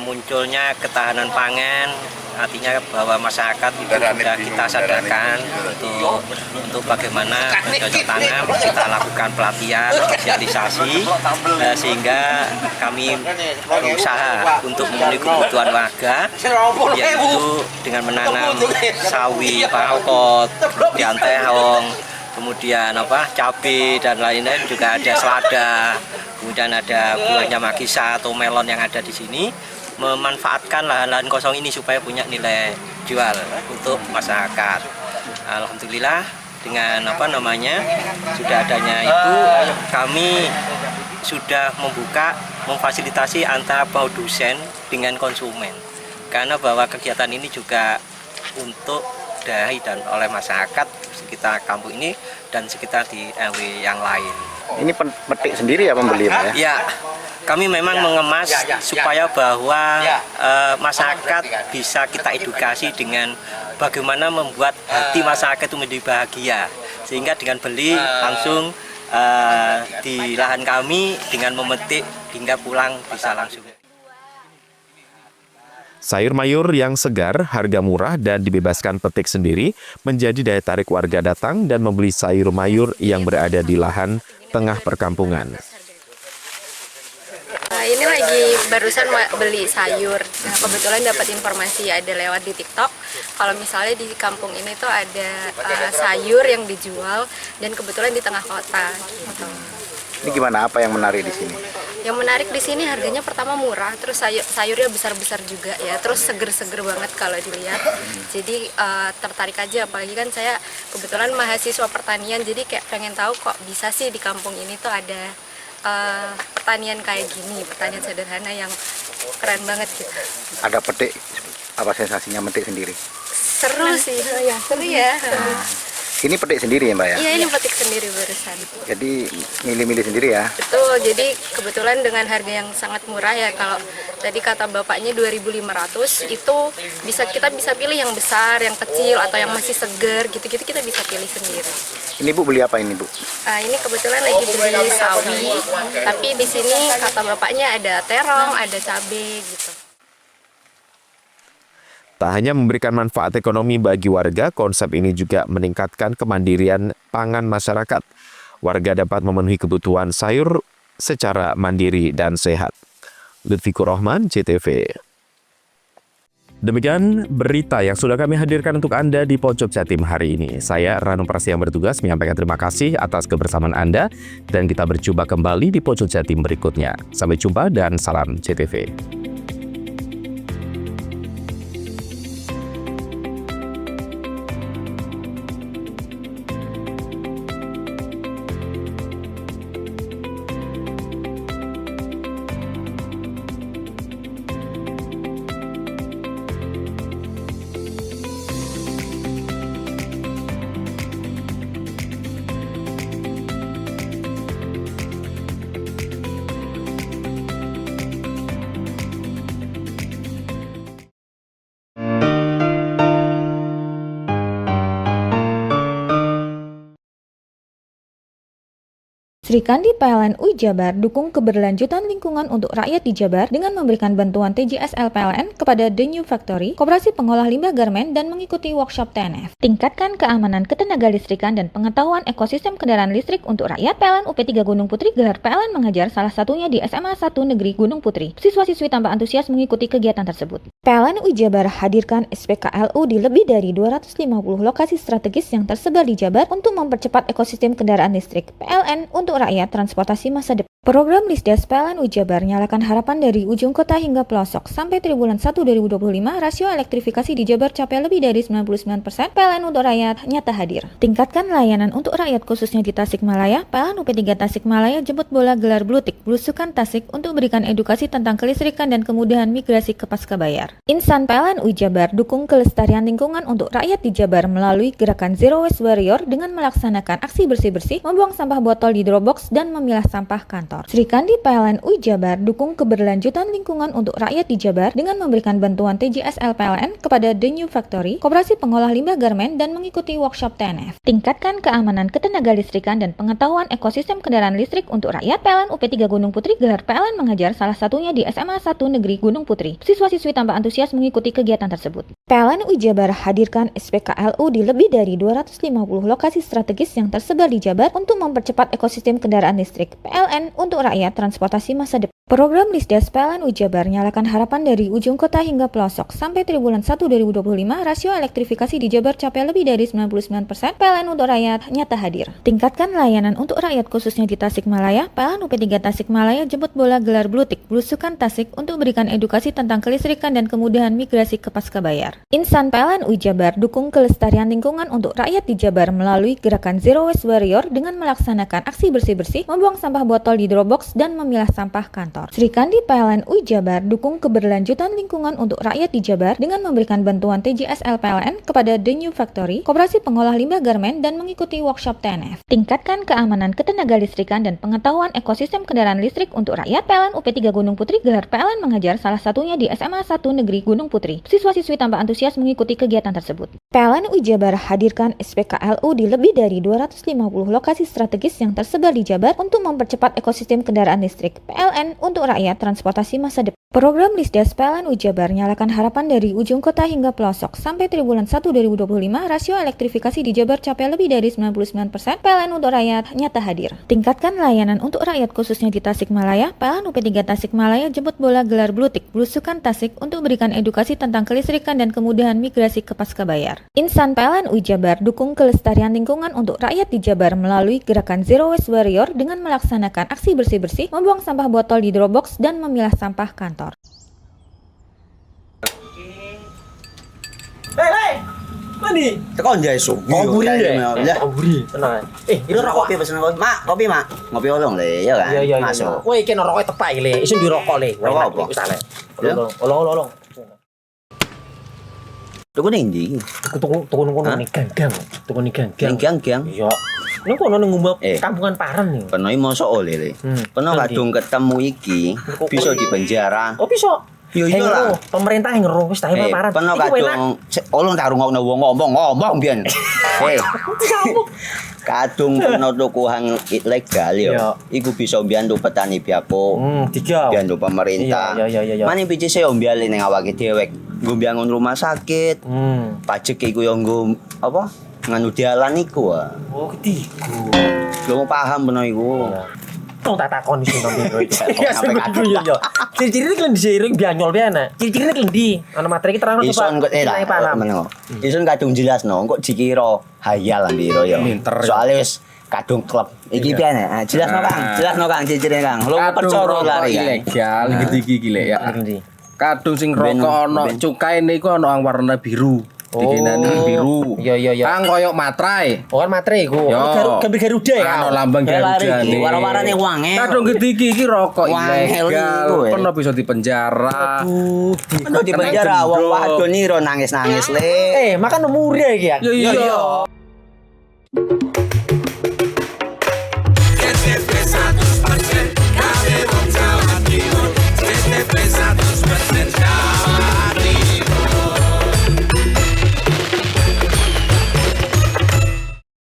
munculnya ketahanan pangan, artinya bahwa masyarakat itu sudah kita sadarkan untuk bagaimana bercocok tanam. Kita lakukan pelatihan, sosialisasi, sehingga kami berusaha untuk memenuhi kebutuhan warga, yaitu dengan menanam sawi, palkot, kemudian terong, kemudian cabai dan lain-lain, juga ada selada, kemudian ada buahnya magisa atau melon yang ada di sini, memanfaatkan lahan-lahan kosong ini supaya punya nilai jual untuk masyarakat. Alhamdulillah dengan sudah adanya itu, kami sudah memfasilitasi antara produsen dengan konsumen, karena bahwa kegiatan ini juga untuk dari dan oleh masyarakat sekitar kampung ini dan sekitar di RW yang lain. Ini petik sendiri ya pembeli ya? Ya, kami memang mengemas supaya bahwa masyarakat bisa kita edukasi dengan bagaimana membuat hati masyarakat itu menjadi bahagia, sehingga dengan beli langsung di lahan kami dengan memetik hingga pulang bisa langsung. Sayur mayur yang segar, harga murah, dan dibebaskan petik sendiri menjadi daya tarik warga datang dan membeli sayur mayur yang berada di lahan tengah perkampungan. Ini lagi barusan beli sayur. Nah, kebetulan dapat informasi ada lewat di TikTok. Kalau misalnya di kampung ini tuh ada sayur yang dijual dan kebetulan di tengah kota. Gitu. Ini gimana? Apa yang menarik di sini? Yang menarik di sini harganya pertama murah, terus sayurnya besar-besar juga ya, terus seger-seger banget kalau dilihat. Jadi tertarik aja, apalagi kan saya kebetulan mahasiswa pertanian, jadi kayak pengen tahu kok bisa sih di kampung ini tuh ada pertanian kayak gini, pertanian sederhana yang keren banget gitu. Ada petik, apa sensasinya metik sendiri? Seru sih, seru ya. Ini petik sendiri ya Mbak ya? Iya, ini petik sendiri barusan. Jadi milih-milih sendiri ya? Betul, jadi kebetulan dengan harga yang sangat murah ya, kalau tadi kata bapaknya 2.500 itu kita bisa pilih yang besar, yang kecil, atau yang masih segar gitu-gitu kita bisa pilih sendiri. Ini Bu beli apa ini Bu? Ini kebetulan lagi beli sawi, tapi di sini kata bapaknya ada terong, ada cabai gitu. Tak hanya memberikan manfaat ekonomi bagi warga, konsep ini juga meningkatkan kemandirian pangan masyarakat. Warga dapat memenuhi kebutuhan sayur secara mandiri dan sehat. Lutfikur Rahman, JTV. Demikian berita yang sudah kami hadirkan untuk Anda di Pojok Jatim hari ini. Saya Ranu Prasi yang bertugas menyampaikan terima kasih atas kebersamaan Anda dan kita berjumpa kembali di Pojok Jatim berikutnya. Sampai jumpa dan salam JTV. Sri Kandi PLN UI Jabar dukung keberlanjutan lingkungan untuk rakyat di Jabar dengan memberikan bantuan TJSL PLN kepada The New Factory, koperasi pengolah limbah garmen dan mengikuti workshop TNF. Tingkatkan keamanan ketenaga listrikan dan pengetahuan ekosistem kendaraan listrik untuk rakyat. PLN UP3 Gunung Putri gelar PLN mengajar salah satunya di SMA 1 Negeri Gunung Putri. Siswa-siswi tampak antusias mengikuti kegiatan tersebut. PLN UI Jabar hadirkan SPKLU di lebih dari 250 lokasi strategis yang tersebar di Jabar untuk mempercepat ekosistem kendaraan listrik. PLN untuk rakyat transportasi masa depan. Program Lisdas PLN UI Jabar nyalakan harapan dari ujung kota hingga pelosok. Sampai triwulan 1 2025, rasio elektrifikasi di Jabar capai lebih dari 99%. PLN untuk rakyat nyata hadir. Tingkatkan layanan untuk rakyat khususnya di Tasikmalaya. PLN UP3 Tasikmalaya jemput bola gelar Blutik Belusukan Tasik untuk berikan edukasi tentang kelistrikan dan kemudahan migrasi ke Pascabayar. Insan PLN UI Jabar dukung kelestarian lingkungan untuk rakyat di Jabar melalui gerakan Zero Waste Warrior dengan melaksanakan aksi bersih-bersih, membuang sampah botol di Dropbox dan memilah sampah kantor. Sri Kandi PLN UI Jabar dukung keberlanjutan lingkungan untuk rakyat di Jabar dengan memberikan bantuan TJSL PLN kepada The New Factory, koperasi pengolah limbah garmen dan mengikuti workshop TNF. Tingkatkan keamanan ketenaga listrikan dan pengetahuan ekosistem kendaraan listrik untuk rakyat. PLN UP3 Gunung Putri gelar PLN mengajar salah satunya di SMA 1 Negeri Gunung Putri. Siswa-siswi tampak antusias mengikuti kegiatan tersebut. PLN UI Jabar hadirkan SPKLU di lebih dari 250 lokasi strategis yang tersebar di Jabar untuk mempercepat ekosistem kendaraan listrik. PLN untuk rakyat transportasi masa depan. Program Lisdas PLN UI Jabar nyalakan harapan dari ujung kota hingga pelosok. Sampai triwulan 1 2025, rasio elektrifikasi di Jabar capai lebih dari 99%. PLN untuk rakyat nyata hadir. Tingkatkan layanan untuk rakyat khususnya di Tasikmalaya. PLN UP3 Tasikmalaya jemput bola gelar Blutik Belusukan Tasik untuk berikan edukasi tentang kelistrikan dan kemudahan migrasi ke Pascabayar. Insan PLN UI Jabar dukung kelestarian lingkungan untuk rakyat di Jabar melalui gerakan Zero Waste Warrior dengan melaksanakan aksi bersih-bersih, membuang sampah botol di Dropbox dan memilah sampah kantor. Sri Kandi PLN UI Jabar dukung keberlanjutan lingkungan untuk rakyat di Jabar dengan memberikan bantuan TJSL PLN kepada The New Factory, koperasi pengolah limbah garmen dan mengikuti workshop TNF. Tingkatkan keamanan ketenaga listrikan dan pengetahuan ekosistem kendaraan listrik untuk rakyat. PLN UP3 Gunung Putri gelar PLN mengajar salah satunya di SMA 1 Negeri Gunung Putri. Siswa-siswi tampak antusias mengikuti kegiatan tersebut. PLN UI Jabar hadirkan SPKLU di lebih dari 250 lokasi strategis yang tersebar di Jabar untuk mempercepat ekosistem kendaraan listrik. PLN untuk rakyat transportasi masa depan. Program Lisdes PLN Jabar nyalakan harapan dari ujung kota hingga pelosok. Sampai triwulan 1 2025, rasio elektrifikasi di Jabar capai lebih dari 99%. PLN untuk rakyat nyata hadir. Tingkatkan layanan untuk rakyat khususnya di Tasikmalaya. PLN UP3 Tasikmalaya jemput bola gelar Blutik Belusukan Tasik untuk berikan edukasi tentang kelistrikan dan kemudahan migrasi ke Pascabayar. Insan PLN Jabar dukung kelestarian lingkungan untuk rakyat di Jabar melalui gerakan Zero Waste Warrior dengan melaksanakan aksi bersih-bersih, membuang sampah botol di Dropbox dan memilah sampah kantor. Hei, mandi. Tekan jaya su. Komburi deh. Komburi, tenang. Ini rokok kopi pesen kopi. Mak, kopi mak. Ngopi olong le, ya kan? Iya. Masuk. Woi, iki rokok tepak le. Isin dirokok le. Rokok apa? Wis ale. Olong. Tuku ning ndi? Tuku kono ning gang. Tuku ning gang. Ning gang. Iya. Ning kono ning ngumba kampungan Paren nih. Peno iki mosok oleh le. Peno kadung ketemu iki bisa dipenjara. Oh, bisa. Yo iya lah. Pemerintah yang ngeruh wis tahe Paren. Peno kadung olong tak rungokno wong ngomong biyen. Kadung peno tuku hang ilegal yo. Iku bisa mbiyantu petani biako. Mbiyantu pemerintah. Iya. Mane pici se ombyale ning awake dhewek. Nggo mbiyangun rumah sakit. Pajak iku yo nggo apa? Nganu dalan iku. Oh, ketiku. Lu paham peno iku. Tong tak takon iso nang biro iki. Iya. Ciri-cirine klen diseiring bianyol piye Ciri-cirine klen ndi? Ana materi iki terangno coba. Ison kok meneng. Ison kadung jelasno, kok dikira hayal biro ya. Soale wis kadung klub. Iki piye nek? Jelasno Kang ciri-cirine Kang. Lu percaya lari ilegal iki le ya. Kadung sing rokok ana cukaine iku ana warna biru. Dikenani biru. Iya. Kang koyo matrai. Oh kan matrai iku. Gambar Garuda ya. Ana lambang Garuda iki. Warna-warnane wangi. Kadung iki rokok ilegal. Pernah bisa dipenjara. Aduh, dipenjara wong wadon iro nangis-nangis le. Makan murah iki ya. Iya. CTP 100%, kami wong Jawa Timur. CTP 100%